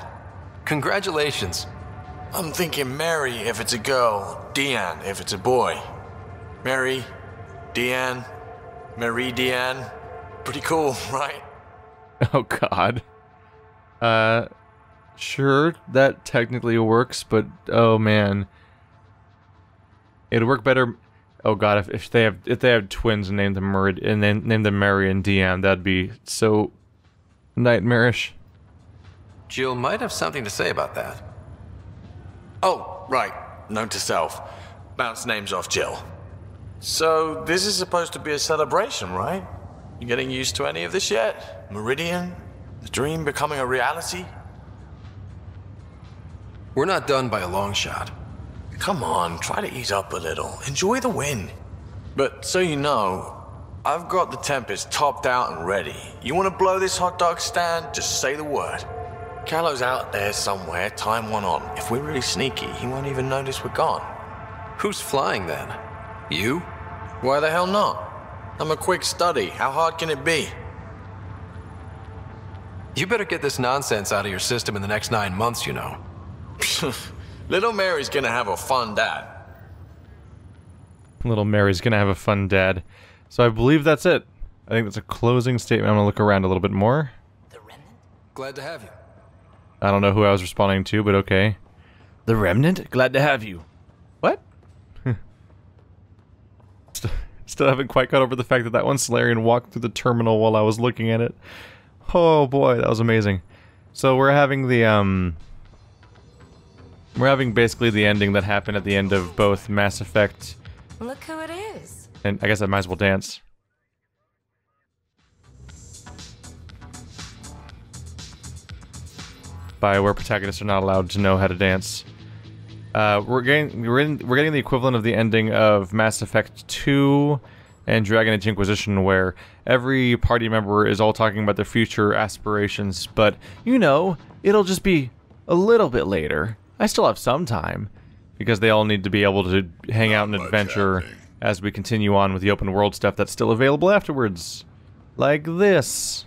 Congratulations. I'm thinking Mary if it's a girl, Deanne if it's a boy. Mary, Deanne, Marie Deanne. Pretty cool, right? Oh god. Sure, that technically works, but oh man. It'd work better. Oh god, if they have twins and name them Mary and Deanne, that'd be so nightmarish. Jill might have something to say about that. Oh, right. Note to self. Bounce names off Jill. So, this is supposed to be a celebration, right? You getting used to any of this yet? Meridian? The dream becoming a reality? We're not done by a long shot. Come on, try to ease up a little. Enjoy the win. But so you know, I've got the Tempest topped out and ready. You want to blow this hot dog stand? Just say the word. Callow's out there somewhere, time one on. If we're really sneaky, he won't even notice we're gone. Who's flying then? You? Why the hell not? I'm a quick study. How hard can it be? You better get this nonsense out of your system in the next 9 months, you know. Little Mary's gonna have a fun dad. Little Mary's gonna have a fun dad. So I believe that's it. I think that's a closing statement. I'm gonna look around a little bit more. Glad to have you. I don't know who I was responding to, but okay. The Remnant? Glad to have you. What? Still haven't quite got over the fact that that one Solarian walked through the terminal while I was looking at it. Oh boy, that was amazing. So we're having the, we're having basically the ending that happened at the end of both Mass Effect... Look who it is. And I guess I might as well dance. By where protagonists are not allowed to know how to dance. We're getting the equivalent of the ending of Mass Effect 2 and Dragon Age Inquisition, where every party member is all talking about their future aspirations, but, you know, it'll just be a little bit later. I still have some time, because they all need to be able to hang out and adventure as we continue on with the open world stuff that's still available afterwards. Like this.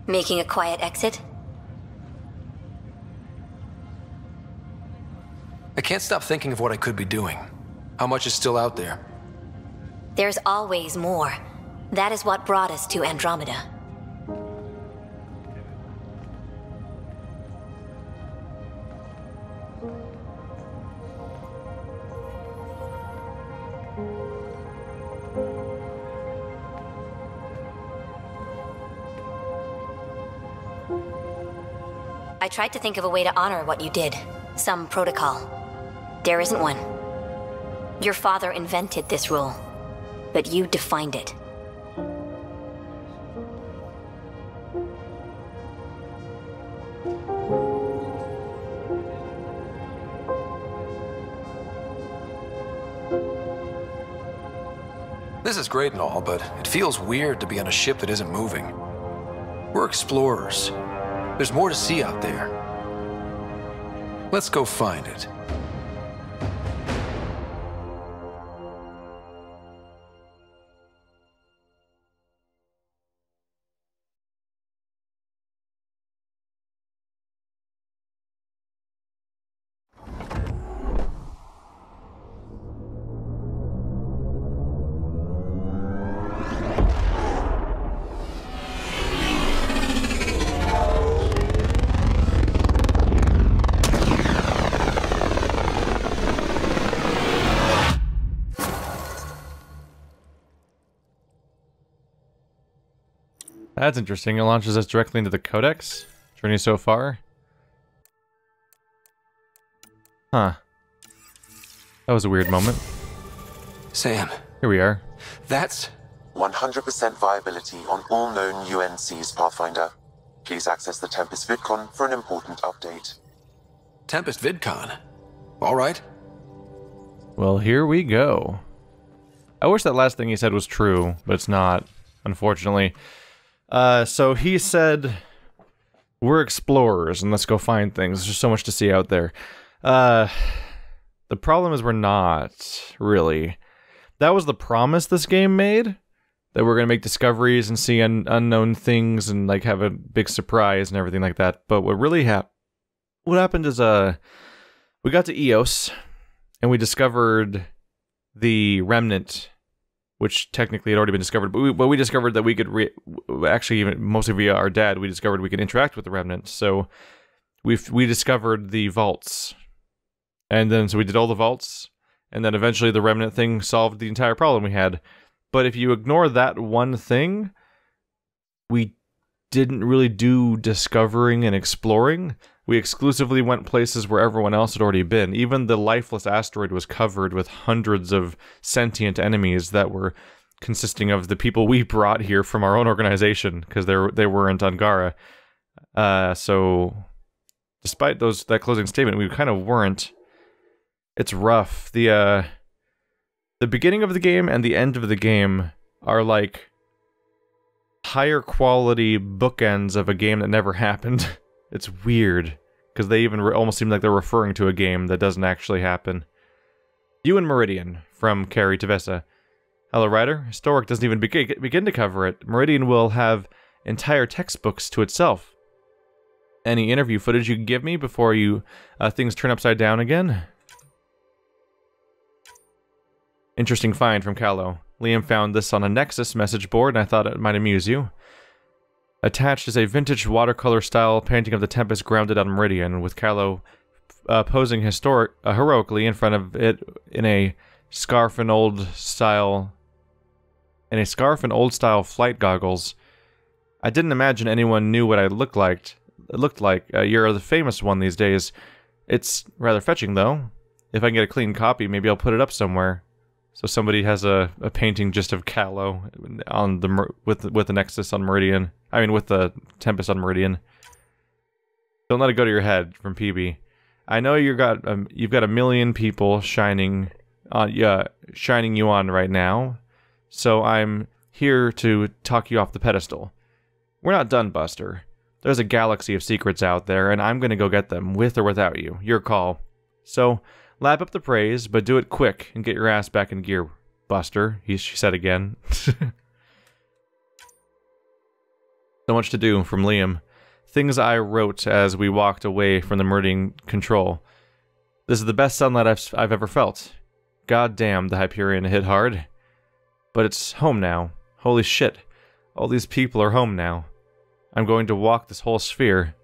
Making a quiet exit? I can't stop thinking of what I could be doing. How much is still out there? There's always more. That is what brought us to Andromeda. I tried to think of a way to honor what you did. Some protocol. There isn't one. Your father invented this rule, but you defined it. This is great and all, but it feels weird to be on a ship that isn't moving. We're explorers. There's more to see out there. Let's go find it. That's interesting. It launches us directly into the Codex. Journey so far. Huh. That was a weird moment. Sam. Here we are. That's 100% viability on all known UNCs, Pathfinder. Please access the Tempest VidCon for an important update. Tempest VidCon? All right. Well, here we go. I wish that last thing he said was true, but it's not, unfortunately. So he said, we're explorers and let's go find things. There's just so much to see out there. The problem is we're not, really. That was the promise this game made, that we're going to make discoveries and see unknown things and like have a big surprise and everything like that. But what really what happened is we got to Eos and we discovered the remnant, which technically had already been discovered, but we discovered that we could actually, even mostly via our dad, we discovered we could interact with the remnant. So we discovered the vaults, and then so we did all the vaults, and then eventually the remnant thing solved the entire problem we had. But if you ignore that one thing, we didn't really do discovering and exploring. We exclusively went places where everyone else had already been. Even the lifeless asteroid was covered with hundreds of sentient enemies that were consisting of the people we brought here from our own organization, because they weren't Angara. So, despite that closing statement, we kind of weren't. It's rough. The beginning of the game and the end of the game are like higher quality bookends of a game that never happened. It's weird, because they even almost seem like they're referring to a game that doesn't actually happen. You and Meridian, from Carrie to Vessa. Hello, Ryder. Historic doesn't even begin to cover it. Meridian will have entire textbooks to itself. Any interview footage you can give me before things turn upside down again? Interesting find from Callow. Liam found this on a Nexus message board, and I thought it might amuse you. Attached is a vintage watercolor-style painting of the Tempest grounded on Meridian, with Callow posing heroically in front of it in a scarf and old-style flight goggles. I didn't imagine anyone knew what I looked like. You're the famous one these days. It's rather fetching, though. If I can get a clean copy, maybe I'll put it up somewhere. So somebody has a painting just of Callow on with the Nexus on Meridian. I mean, with the Tempest on Meridian. Don't let it go to your head, from PB. I know you've got a million people shining you on right now, so I'm here to talk you off the pedestal. We're not done, Buster. There's a galaxy of secrets out there, and I'm gonna go get them, with or without you. Your call. So, lap up the praise, but do it quick and get your ass back in gear, Buster, she said again. So much to do, from Liam. Things I wrote as we walked away from the Meridian control. This is the best sunlight I've ever felt. God damn, the Hyperion hit hard. But it's home now. Holy shit. All these people are home now. I'm going to walk this whole sphere.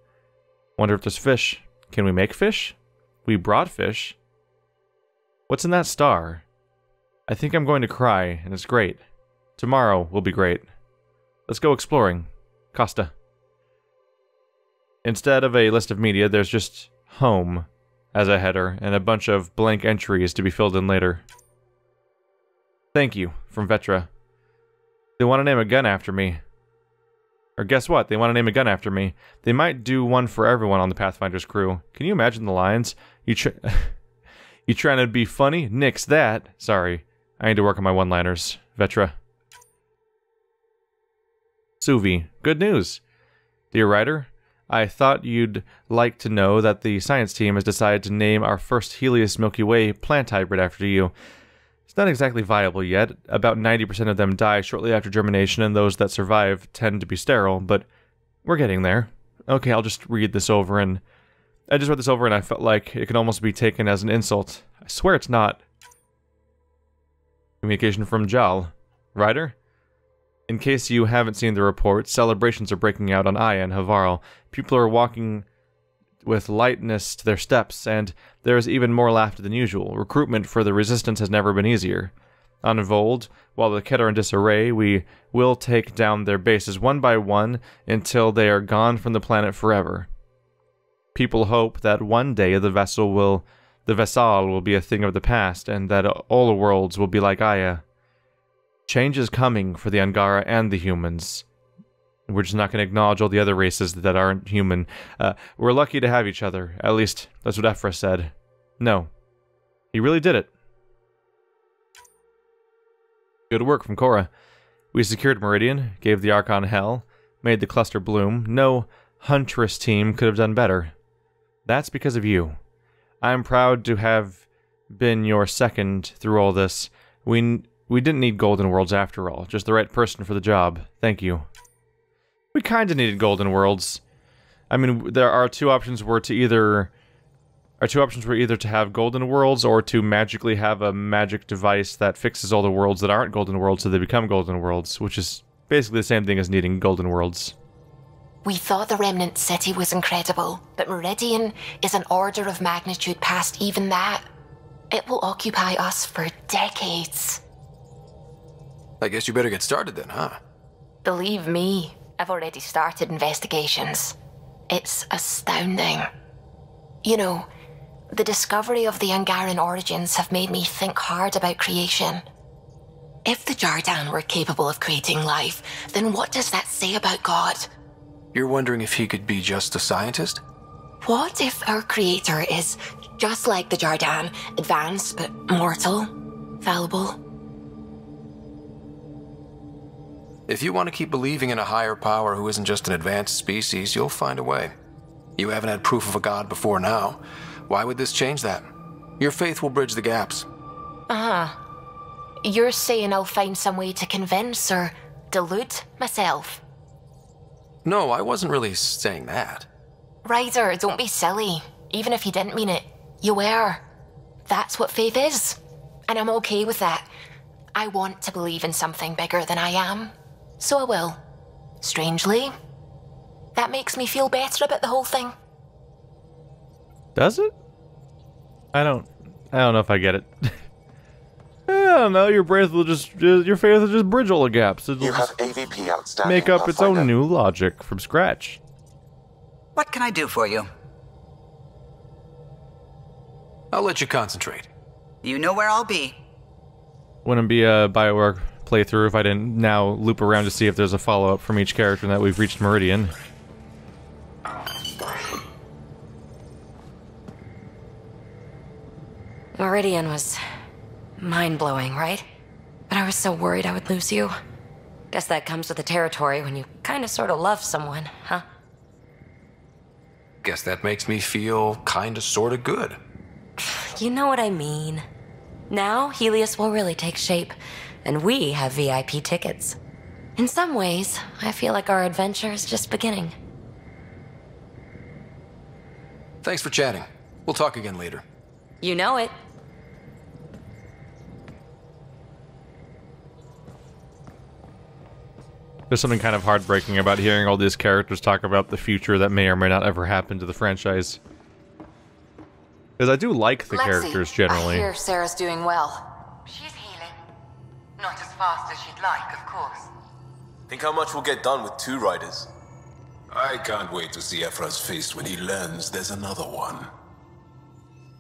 Wonder if there's fish. Can we make fish? We brought fish. What's in that star? I think I'm going to cry, and it's great. Tomorrow will be great. Let's go exploring. Costa. Instead of a list of media, there's just home as a header, and a bunch of blank entries to be filled in later. Thank you, from Vetra. They want to name a gun after me. Or guess what? They want to name a gun after me. They might do one for everyone on the Pathfinder's crew. Can you imagine the lines? You trying to be funny? Nix that. Sorry. I need to work on my one-liners. Vetra. Suvi, good news. Dear writer, I thought you'd like to know that the science team has decided to name our first Helios Milky Way plant hybrid after you. It's not exactly viable yet. About 90% of them die shortly after germination, and those that survive tend to be sterile, but we're getting there. Okay, I'll just read this over, and I just read this over and I felt like it could almost be taken as an insult. I swear it's not. Communication from Jal. Writer? In case you haven't seen the report, celebrations are breaking out on Aya and Havarl. People are walking with lightness to their steps, and there is even more laughter than usual. Recruitment for the Resistance has never been easier. On Vold, while the Kett are in disarray, we will take down their bases one by one until they are gone from the planet forever. People hope that one day the Vessel will be a thing of the past, and that all the worlds will be like Aya. Change is coming for the Angara and the humans. We're just not going to acknowledge all the other races that aren't human. We're lucky to have each other. At least, that's what Ephra said. No. He really did it. Good work from Cora. We secured Meridian, gave the Archon hell, made the cluster bloom. No Huntress team could have done better. That's because of you. I'm proud to have been your second through all this. We didn't need Golden Worlds after all. Just the right person for the job. Thank you. We kinda needed Golden Worlds. I mean, there are two options were to either... Our two options were either to have Golden Worlds or to magically have a magic device that fixes all the worlds that aren't Golden Worlds so they become Golden Worlds, which is basically the same thing as needing Golden Worlds. We thought the Remnant City was incredible, but Meridian is an order of magnitude past even that. It will occupy us for decades. I guess you better get started then, huh? Believe me, I've already started investigations. It's astounding. You know, the discovery of the Angaran origins have made me think hard about creation. If the Jardan were capable of creating life, then what does that say about God? You're wondering if he could be just a scientist? What if our creator is just like the Jardan, advanced but mortal, fallible? If you want to keep believing in a higher power who isn't just an advanced species, you'll find a way. You haven't had proof of a god before now. Why would this change that? Your faith will bridge the gaps. You're saying I'll find some way to convince or delude myself? No, I wasn't really saying that. Ryder, don't be silly. Even if you didn't mean it, you were. That's what faith is. And I'm okay with that. I want to believe in something bigger than I am. So I will. Strangely, that makes me feel better about the whole thing. Does it? I don't know if I get it. I don't know, your faith will just bridge all the gaps. You have AVP outstanding. Make up its own new logic from scratch. What can I do for you? I'll let you concentrate. You know where I'll be. Wouldn't be a BioWare playthrough if I didn't now loop around to see if there's a follow-up from each character that we've reached Meridian. Meridian was mind-blowing, right? But I was so worried I would lose you. Guess that comes with the territory when you kind of sort of love someone, huh? Guess that makes me feel kinda sorta good. You know what I mean. Now, Helios will really take shape, and we have VIP tickets. In some ways, I feel like our adventure is just beginning. Thanks for chatting. We'll talk again later. You know it. There's something kind of heartbreaking about hearing all these characters talk about the future that may or may not ever happen to the franchise. Because I do like the characters generally. I hear Sarah's doing well. She's healing. Not as fast as she'd like, of course. Think how much we'll get done with 2 riders. I can't wait to see Ephra's face when he learns there's another one.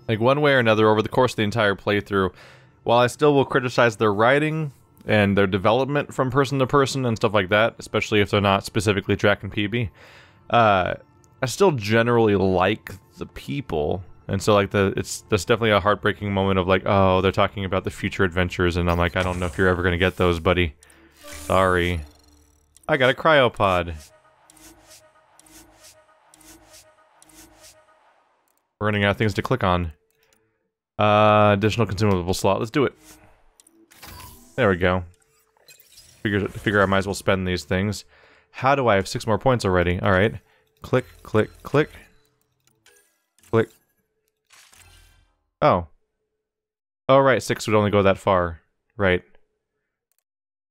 Like, one way or another, over the course of the entire playthrough, while I still will criticize their writing and their development from person to person and stuff like that, especially if they're not specifically Jack and PB, I still generally like the people. And so like there's definitely a heartbreaking moment of like, oh, they're talking about the future adventures, and I'm like, I don't know if you're ever gonna get those, buddy. Sorry. I got a cryopod. We're running out of things to click on. Additional consumable slot. Let's do it. There we go. Figure I might as well spend these things. How do I have 6 more points already? Alright. Click, click, click. Click. Oh. Oh, right. 6 would only go that far. Right.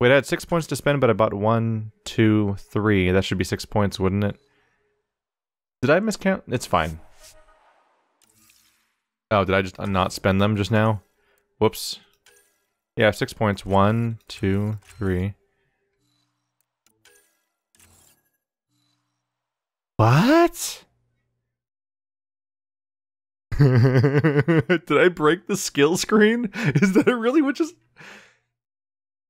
Wait, I had 6 points to spend, but I bought 1, 2, 3. That should be 6 points, wouldn't it? Did I miscount? It's fine. Oh, did I just not spend them just now? Whoops. Yeah, I have 6 points. 1, 2, 3. What? Did I break the skill screen? Is that really what just...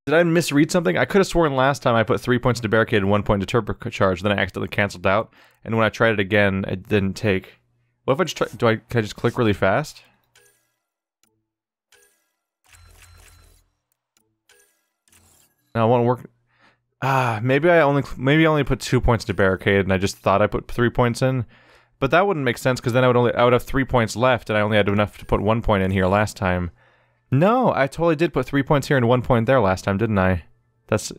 Did I misread something? I could have sworn last time I put 3 points into barricade and 1 point into turbocharge, then I accidentally canceled out. And when I tried it again, it didn't take. What if I just try... Can I just click really fast? No, it won't work. Maybe I only put 2 points into barricade, and I just thought I put 3 points in. But that wouldn't make sense because then I would have 3 points left, and I only had enough to put 1 point in here last time. No, I totally did put 3 points here and 1 point there last time, didn't I? That's...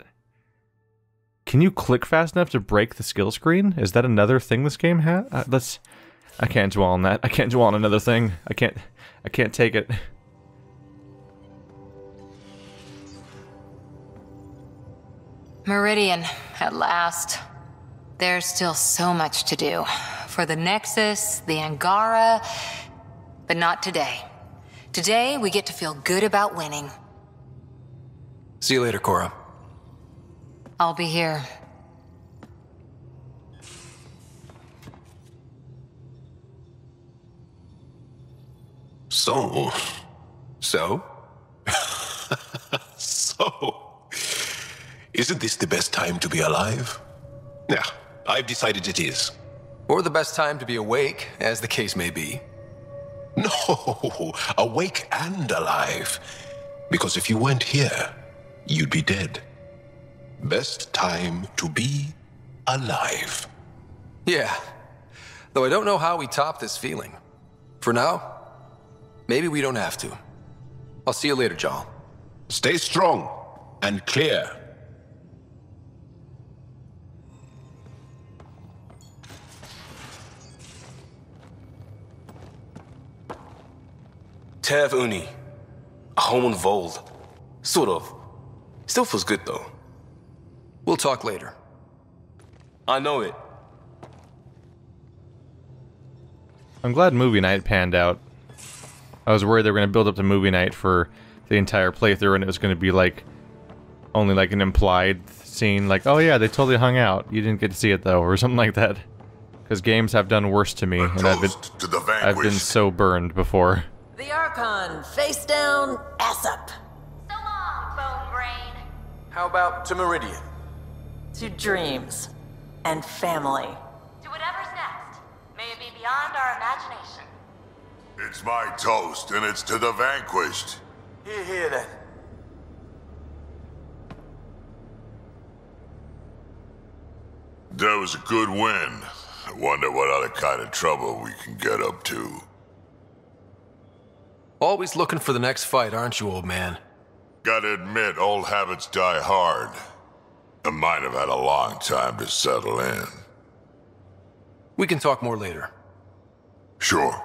Can you click fast enough to break the skill screen? Is that another thing this game has? I can't dwell on that. I can't dwell on another thing. I can't take it. Meridian, at last. There's still so much to do. For the Nexus, the Angara, but not today. Today, we get to feel good about winning. See you later, Cora. I'll be here. So? So? Isn't this the best time to be alive? Yeah, I've decided it is. Or the best time to be awake, as the case may be. No, awake and alive. Because if you weren't here, you'd be dead. Best time to be alive. Yeah. Though I don't know how we top this feeling. For now, maybe we don't have to. I'll see you later, Jarl. Stay strong and clear. Tev Uni. A home on Vold. Sort of. Still feels good, though. We'll talk later. I know it. I'm glad movie night panned out. I was worried they were going to build up the movie night for the entire playthrough and it was going to be like only like an implied scene, like, oh yeah, they totally hung out. You didn't get to see it though, or something like that. Because games have done worse to me, and I've been so burned before. The Archon, face down, ass up. So long, bone brain. How about to Meridian? To dreams and family. To whatever's next. May it be beyond our imagination. It's my toast, and it's to the vanquished. Here, here then. That was a good win. I wonder what other kind of trouble we can get up to. Always looking for the next fight, aren't you, old man? Gotta admit, old habits die hard. And mine have had a long time to settle in. We can talk more later. Sure.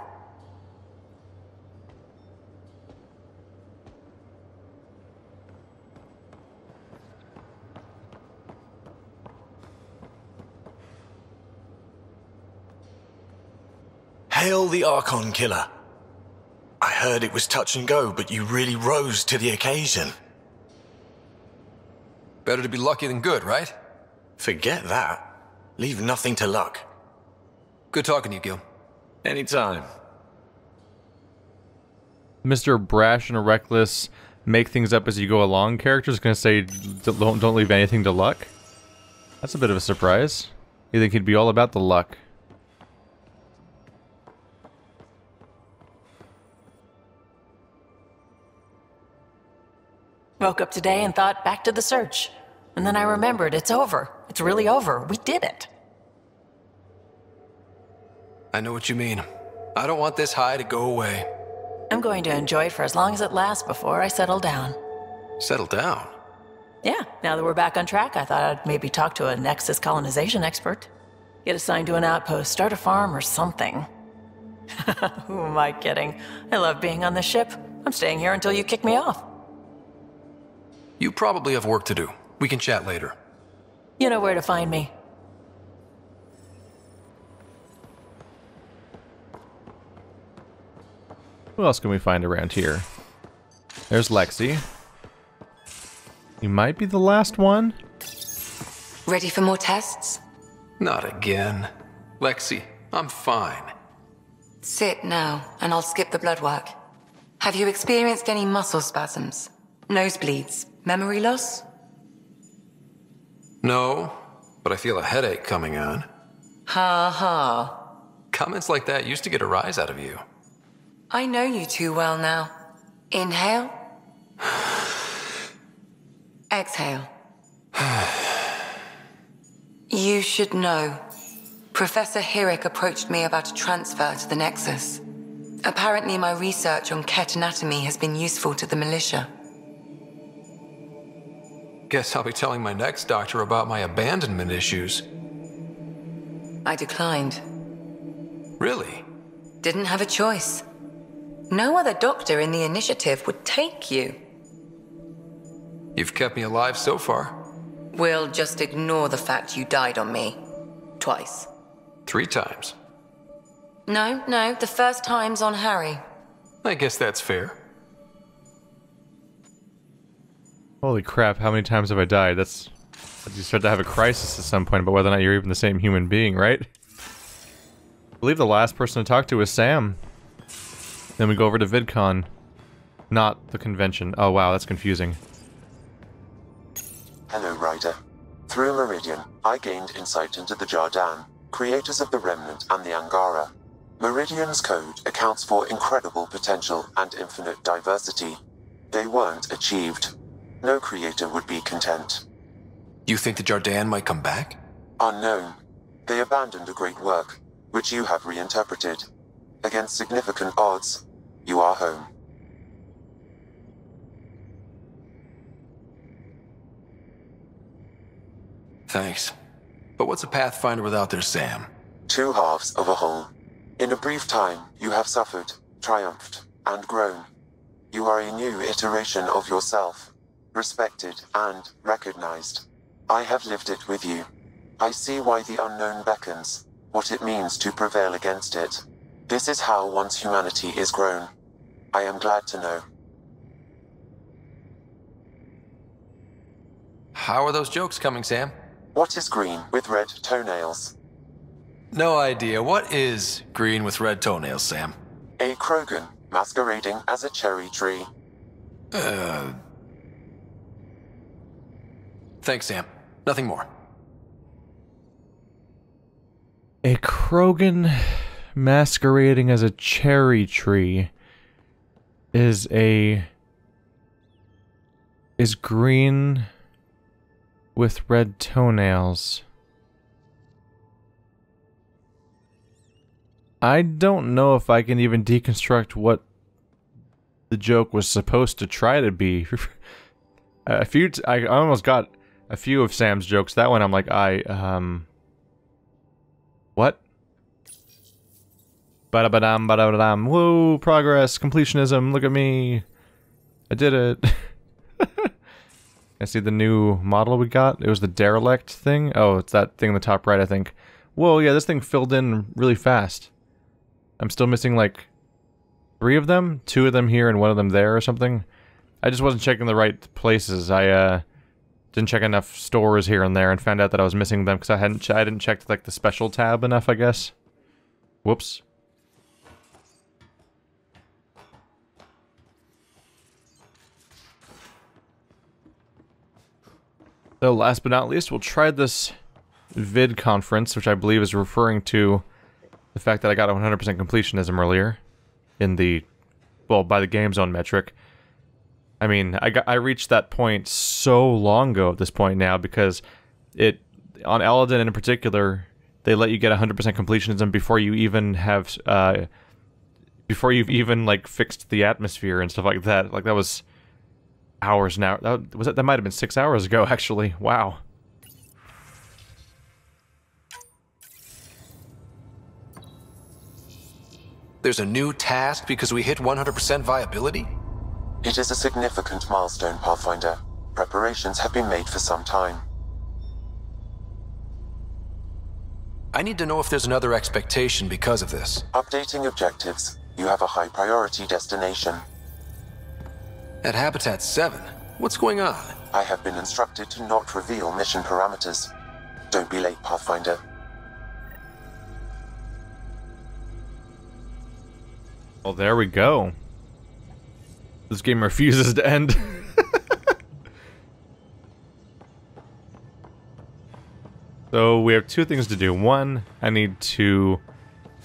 Hail the Archon Killer. I heard it was touch and go, but you really rose to the occasion. Better to be lucky than good, right? Forget that. Leave nothing to luck. Good talking to you, Gil. Anytime. Mr. Brash and Reckless, make things up as you go along character's gonna say don't leave anything to luck? That's a bit of a surprise. You think he'd be all about the luck? Woke up today and thought, back to the search. And then I remembered, it's over. It's really over. We did it. I know what you mean. I don't want this high to go away. I'm going to enjoy it for as long as it lasts before I settle down. Settle down? Yeah, now that we're back on track, I thought I'd maybe talk to a Nexus colonization expert. Get assigned to an outpost, start a farm or something. Who am I kidding? I love being on the ship. I'm staying here until you kick me off. You probably have work to do. We can chat later. You know where to find me. Who else can we find around here? There's Lexi. You might be the last one. Ready for more tests? Not again. Lexi, I'm fine. Sit now, and I'll skip the blood work. Have you experienced any muscle spasms? Nosebleeds? Memory loss? No, but I feel a headache coming on. Ha ha. Comments like that used to get a rise out of you. I know you too well now. Inhale. Exhale. You should know. Professor Hirek approached me about a transfer to the Nexus. Apparently my research on Ket anatomy has been useful to the militia. Guess I'll be telling my next doctor about my abandonment issues. I declined. Really? Didn't have a choice. No other doctor in the initiative would take you. You've kept me alive so far. We'll just ignore the fact you died on me. Twice. 3 times. No, the first time's on Harry. I guess that's fair. Holy crap, how many times have I died? That's... You start to have a crisis at some point about whether or not you're even the same human being, right? I believe the last person to talk to was Sam. Then we go over to VidCon. Not the convention. Oh wow, that's confusing. Hello, Ryder. Through Meridian, I gained insight into the Jardan, creators of the Remnant and the Angara. Meridian's code accounts for incredible potential and infinite diversity. They weren't achieved. No creator would be content. You think the Jardan might come back? Unknown. They abandoned a great work, which you have reinterpreted. Against significant odds, you are home. Thanks. But what's a Pathfinder without their Sam? 2 halves of a whole. In a brief time, you have suffered, triumphed, and grown. You are a new iteration of yourself, respected and recognized. I have lived it with you. I see why the unknown beckons, what it means to prevail against it. This is how one's humanity is grown. I am glad to know. How are those jokes coming, Sam? What is green with red toenails? No idea. What is green with red toenails, Sam? A Krogan masquerading as a cherry tree. Thanks, Sam. Nothing more. A Krogan masquerading as a cherry tree is green with red toenails. I don't know if I can even deconstruct what the joke was supposed to try to be. I almost got a few of Sam's jokes. That one I'm like, what? Ba-da-ba-dam, ba-da-ba-dam. Whoa, progress, completionism, look at me. I did it. I see the new model we got. It was the derelict thing. Oh, it's that thing in the top right, I think. Whoa, yeah, this thing filled in really fast. I'm still missing like 3 of them, 2 of them here and 1 of them there or something. I just wasn't checking the right places. I didn't check enough stores here and there and found out that I was missing them because I didn't check like the special tab enough, I guess. Whoops. So last but not least, we'll try this vid conference, which I believe is referring to the fact that I got 100% completionism earlier in the, well, by the game zone metric. I mean, I reached that point so long ago at this point now, because on Aladdin in particular, they let you get 100% completionism before you even have before you've even like fixed the atmosphere and stuff like that. Like that was hours now. That might have been 6 hours ago actually. Wow. There's a new task because we hit 100% viability? It is a significant milestone, Pathfinder. Preparations have been made for some time. I need to know if there's another expectation because of this. Updating objectives. You have a high priority destination. At Habitat 7? What's going on? I have been instructed to not reveal mission parameters. Don't be late, Pathfinder. Well, there we go. This game refuses to end. So we have two things to do. One, I need to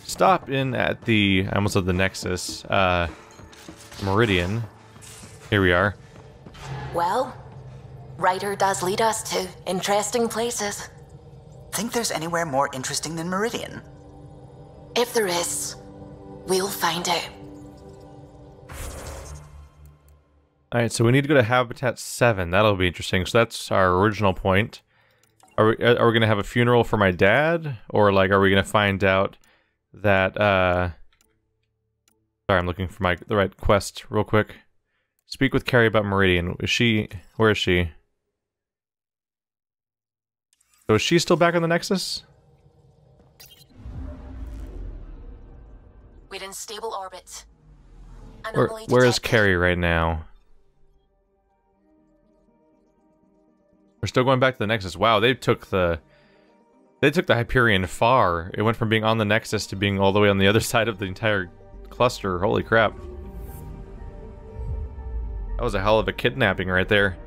stop in at I almost said the Nexus, Meridian. Here we are. Well, Ryder does lead us to interesting places. Think there's anywhere more interesting than Meridian? If there is, we'll find out. Alright, so we need to go to Habitat 7. That'll be interesting. So that's our original point. Are we going to have a funeral for my dad? Or, like, are we going to find out that, Sorry, I'm looking for the right quest real quick. Speak with Carrie about Meridian. Where is she? So is she still back on the Nexus? We're in stable orbit. Where is Carrie right now? We're still going back to the Nexus. Wow, they took the Hyperion far. It went from being on the Nexus to being all the way on the other side of the entire cluster. Holy crap. That was a hell of a kidnapping right there.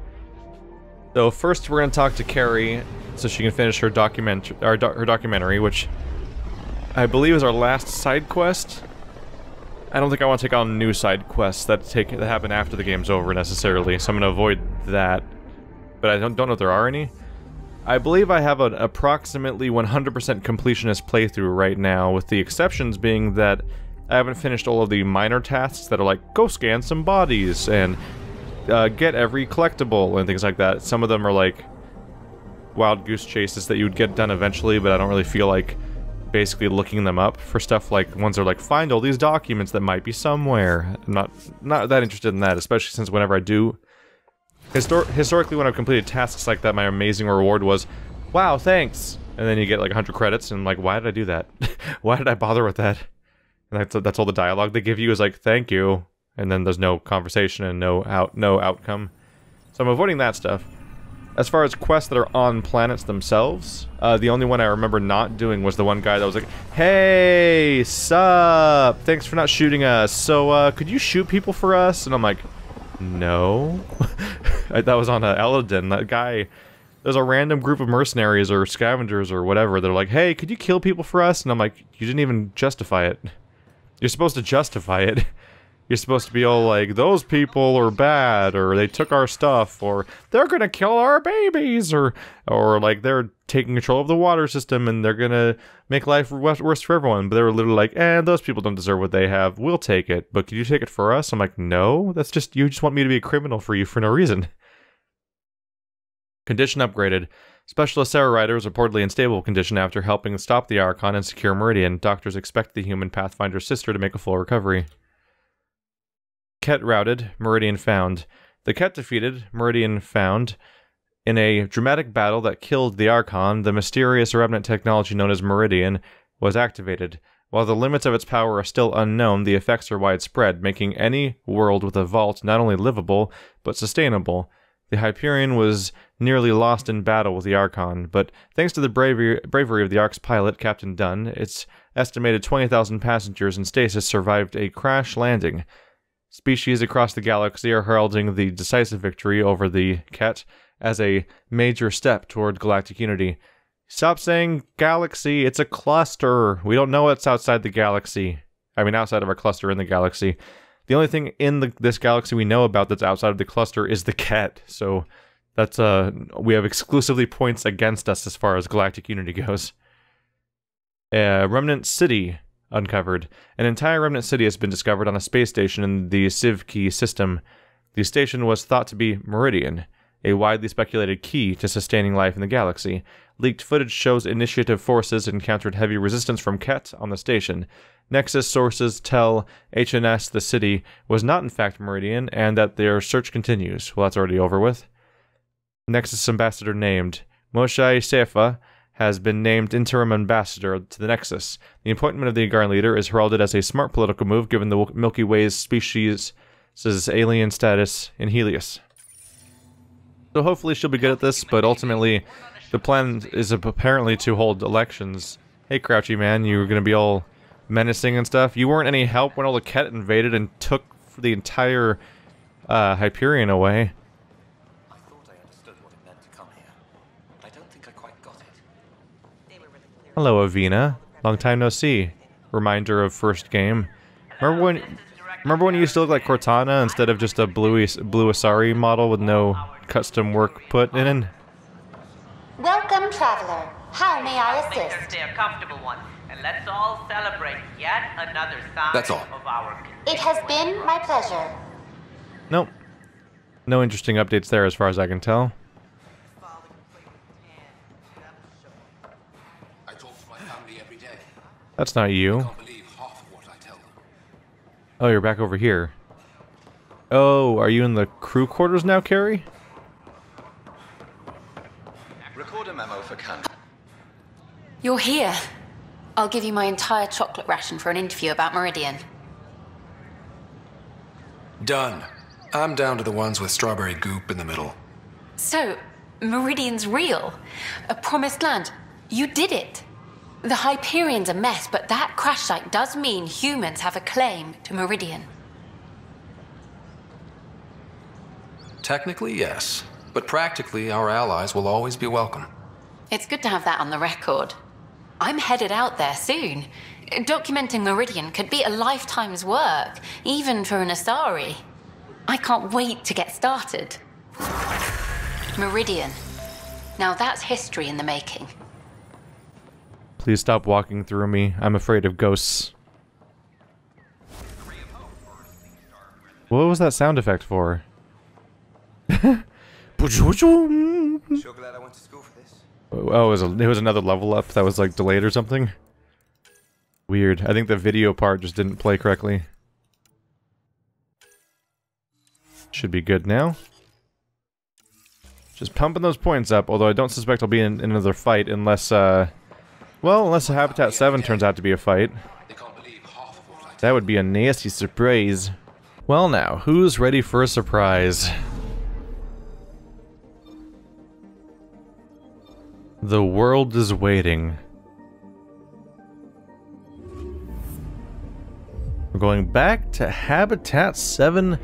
So first we're going to talk to Carrie so she can finish her documentary, which I believe is our last side quest. I don't think I want to take on new side quests that happen after the game's over necessarily, so I'm going to avoid that. But I don't know if there are any. I believe I have an approximately 100% completionist playthrough right now, with the exceptions being that I haven't finished all of the minor tasks that are like, go scan some bodies, and get every collectible, and things like that. Some of them are like wild goose chases that you would get done eventually, but I don't really feel like basically looking them up for stuff like ones that are like, find all these documents that might be somewhere. I'm not that interested in that, especially since whenever I do... Historically, when I've completed tasks like that, my amazing reward was, wow, thanks! And then you get like 100 credits, and I'm like, why did I do that? Why did I bother with that? And that's all the dialogue they give you is like, thank you, and then there's no conversation and no outcome. So I'm avoiding that stuff. As far as quests that are on planets themselves, the only one I remember not doing was the one guy that was like, hey, sup, thanks for not shooting us, so could you shoot people for us? And I'm like, no. That was on Aladdin. That guy, there's a random group of mercenaries or scavengers or whatever. They're like, hey, could you kill people for us? And I'm like, you didn't even justify it. You're supposed to justify it. You're supposed to be all like, those people are bad, or they took our stuff, or they're gonna kill our babies, or like they're taking control of the water system and they're gonna make life worse for everyone. But they were literally like, those people don't deserve what they have. We'll take it, but can you take it for us? I'm like, no, that's just, you just want me to be a criminal for you for no reason. Condition upgraded. Specialist Sarah Ryder was reportedly in stable condition after helping stop the Archon and secure Meridian. Doctors expect the human Pathfinder's sister to make a full recovery. Ket routed, Meridian found. The Ket defeated, Meridian found. In a dramatic battle that killed the Archon, the mysterious remnant technology known as Meridian was activated. While the limits of its power are still unknown, the effects are widespread, making any world with a vault not only livable, but sustainable. The Hyperion was nearly lost in battle with the Archon, but thanks to the bravery of the Ark's pilot, Captain Dunn, its estimated 20,000 passengers in stasis survived a crash landing. Species across the galaxy are heralding the decisive victory over the Ket as a major step toward galactic unity. Stop saying galaxy, it's a cluster. We don't know what's outside the galaxy. I mean, outside of our cluster in the galaxy. The only thing in this galaxy we know about that's outside of the cluster is the Ket, so that's we have exclusively points against us as far as galactic unity goes. Remnant City uncovered. An entire remnant city has been discovered on a space station in the Sivki system. The station was thought to be Meridian, a widely speculated key to sustaining life in the galaxy. Leaked footage shows initiative forces encountered heavy resistance from Ket on the station. Nexus sources tell HNS the city was not in fact Meridian, and that their search continues. Well, that's already over with. Nexus ambassador named Moshe Sefa has been named interim ambassador to the Nexus. The appointment of the Angaran leader is heralded as a smart political move given the Milky Way's species' alien status in Helios. So hopefully she'll be good at this, but ultimately the plan is apparently to hold elections. Hey Crouchy man, you were going to be all menacing and stuff. You weren't any help when all the Ket invaded and took the entire Hyperion away. Hello, Avina. Long time no see. Reminder of first game. Remember when you used to look like Cortana instead of just a blue Asari model with no custom work put in? Welcome, traveler. How may I assist? A comfortable one, and let's all celebrate yet another sign That's all. of our. It has been my pleasure. Nope. No interesting updates there as far as I can tell. That's not you. Oh, you're back over here. Oh, are you in the crew quarters now, Carrie? Record a memo for Khan. You're here. I'll give you my entire chocolate ration for an interview about Meridian. Done. I'm down to the ones with strawberry goop in the middle. So, Meridian's real. A promised land. You did it. The Hyperion's a mess, but that crash site does mean humans have a claim to Meridian. Technically, yes. But practically, our allies will always be welcome. It's good to have that on the record. I'm headed out there soon. Documenting Meridian could be a lifetime's work, even for an Asari. I can't wait to get started. Meridian. Now that's history in the making. Please stop walking through me. I'm afraid of ghosts. What was that sound effect for? Oh, it was another level up that was like delayed or something? Weird. I think the video part just didn't play correctly. Should be good now. Just pumping those points up, although I don't suspect I'll be in another fight unless, well, unless Habitat 7 turns out to be a fight. That would be a nasty surprise. Well now, who's ready for a surprise? The world is waiting. We're going back to Habitat 7,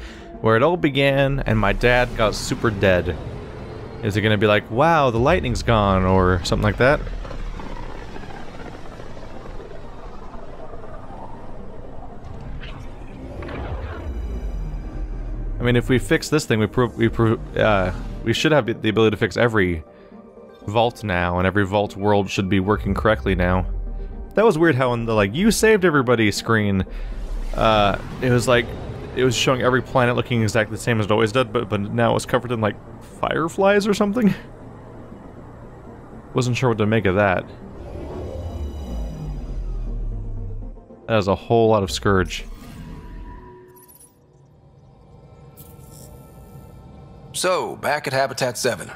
where it all began, and my dad got super dead. Is it gonna be like, wow, the lightning's gone, or something like that? I mean, if we fix this thing, we should have the ability to fix every vault now, and every vault world should be working correctly now. That was weird how in the, like, you saved everybody screen, it was like, it was showing every planet looking exactly the same as it always did, but now it's covered in, like, fireflies or something? Wasn't sure what to make of that. That was a whole lot of Scourge. So, back at Habitat 7.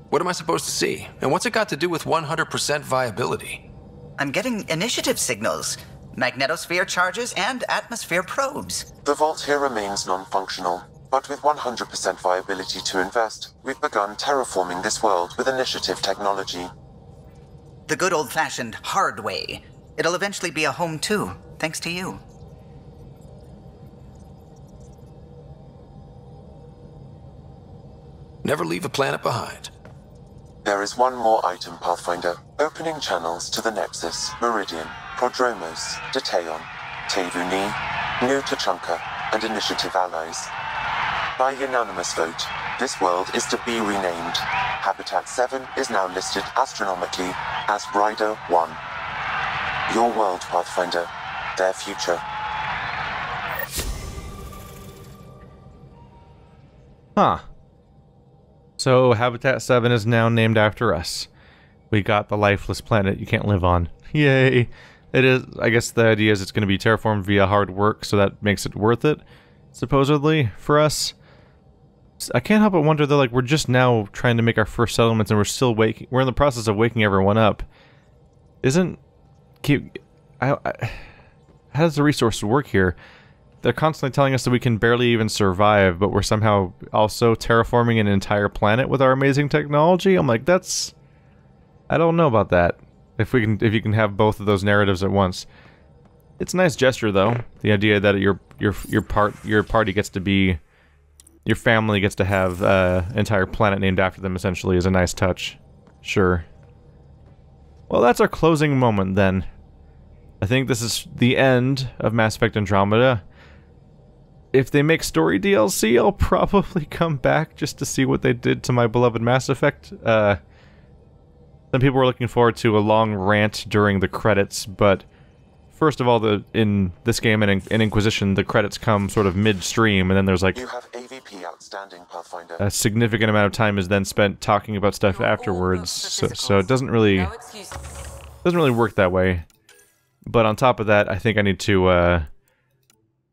What am I supposed to see? And what's it got to do with 100% viability? I'm getting initiative signals, magnetosphere charges, and atmosphere probes. The vault here remains non-functional, but with 100% viability to invest, we've begun terraforming this world with initiative technology. The good old-fashioned hard way. It'll eventually be a home too, thanks to you. Never leave a planet behind. There is one more item, Pathfinder. Opening channels to the Nexus, Meridian, Prodromos, Detaeon, Tevuni, New Tachanka, and Initiative allies. By unanimous vote, this world is to be renamed. Habitat 7 is now listed astronomically as Rider 1. Your world, Pathfinder. Their future. Huh. So, Habitat 7 is now named after us. We got the lifeless planet you can't live on. Yay! It is, I guess the idea is it's going to be terraformed via hard work, so that makes it worth it, supposedly, for us. I can't help but wonder, though, like, we're just now trying to make our first settlements, and we're still we're in the process of waking everyone up. How does the resources work here? They're constantly telling us that we can barely even survive, but we're somehow also terraforming an entire planet with our amazing technology? I'm like, I don't know about that. If you can have both of those narratives at once. It's a nice gesture, though. The idea that your party gets to be... Your family gets to have an entire planet named after them, essentially, is a nice touch. Sure. Well, that's our closing moment, then. I think this is the end of Mass Effect Andromeda. If they make story DLC, I'll probably come back just to see what they did to my beloved Mass Effect. Some people were looking forward to a long rant during the credits, but first of all, in this game and in Inquisition, the credits come sort of midstream, and then there's like You have AVP outstanding, Pathfinder. a significant amount of time is then spent talking about stuff afterwards. So it doesn't really work that way. But on top of that, I think I need to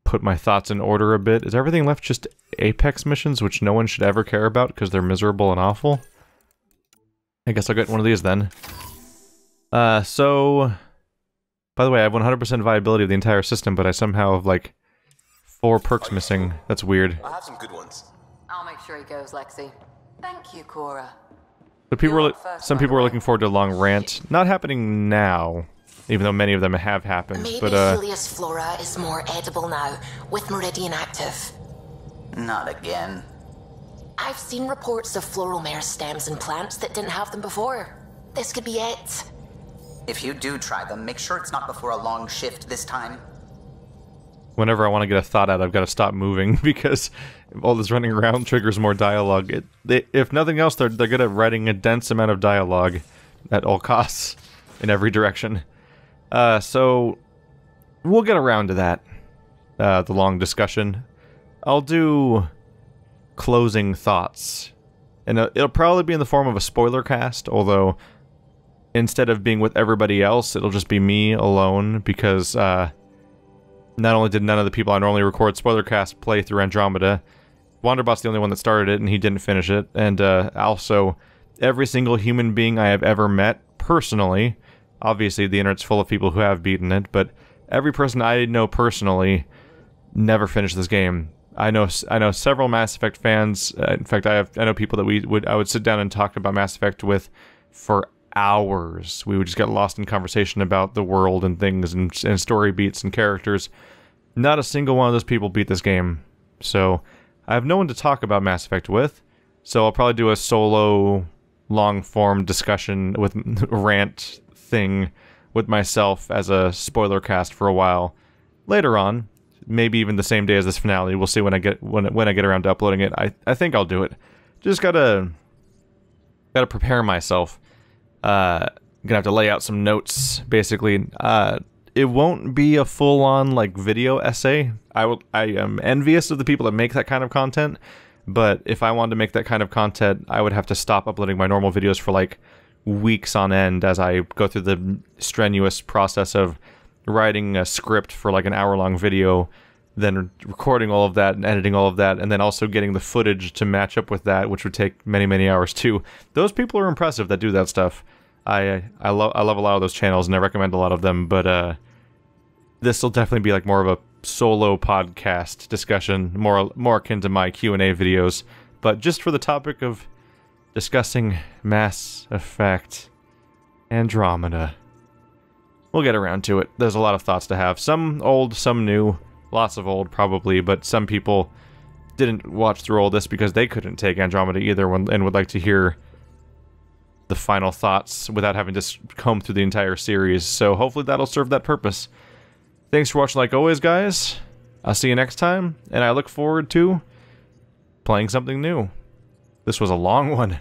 put my thoughts in order a bit. Is everything left just Apex missions, which no one should ever care about because they're miserable and awful? I guess I'll get one of these then. So... By the way, I have 100% viability of the entire system, but I somehow have, like, 4 perks missing. That's weird. I have some good ones. I'll make sure he goes, Lexi. Thank you, Cora. But some people were looking forward to a long rant. Not happening now, even though many of them have happened. Maybe but Helios flora is more edible now, with Meridian active. Not again. I've seen reports of floral mare stems and plants that didn't have them before. This could be it. If you do try them, make sure it's not before a long shift this time. whenever I want to get a thought out, I've got to stop moving because all this running around triggers more dialogue. If nothing else, they're good at writing a dense amount of dialogue at all costs in every direction. So we'll get around to that. The long discussion. I'll do closing thoughts. And it'll probably be in the form of a spoiler cast, although instead of being with everybody else, it'll just be me alone, because not only did none of the people I normally record spoiler cast play through Andromeda, Wanderbot's the only one that started it and he didn't finish it, and also every single human being I have ever met personally, obviously the internet's full of people who have beaten it, but every person I know personally never finished this game. I know several Mass Effect fans. In fact, I know people that I would sit down and talk about Mass Effect with for hours. We would just get lost in conversation about the world and things and story beats and characters. Not a single one of those people beat this game. So I have no one to talk about Mass Effect with. So I'll probably do a solo, long-form discussion with rant thing with myself as a spoiler cast for a while. Later on, maybe even the same day as this finale. We'll see when I get around to uploading it. I think I'll do it. Just gotta prepare myself. Gonna have to lay out some notes, basically. It won't be a full-on like video essay. I am envious of the people that make that kind of content, but if I wanted to make that kind of content, I would have to stop uploading my normal videos for like weeks on end as I go through the strenuous process of writing a script for like an hour-long video, then recording all of that and editing all of that, and then also getting the footage to match up with that, which would take many, many hours too. Those people are impressive that do that stuff. I love a lot of those channels, and I recommend a lot of them, but this will definitely be like more of a solo podcast discussion, more akin to my Q&A videos, but just for the topic of discussing Mass Effect Andromeda. We'll get around to it. There's a lot of thoughts to have. Some old, some new. Lots of old, probably, but some people didn't watch through all this because they couldn't take Andromeda either and would like to hear the final thoughts without having to comb through the entire series. So hopefully that'll serve that purpose. Thanks for watching like always, guys. I'll see you next time, and I look forward to playing something new. This was a long one.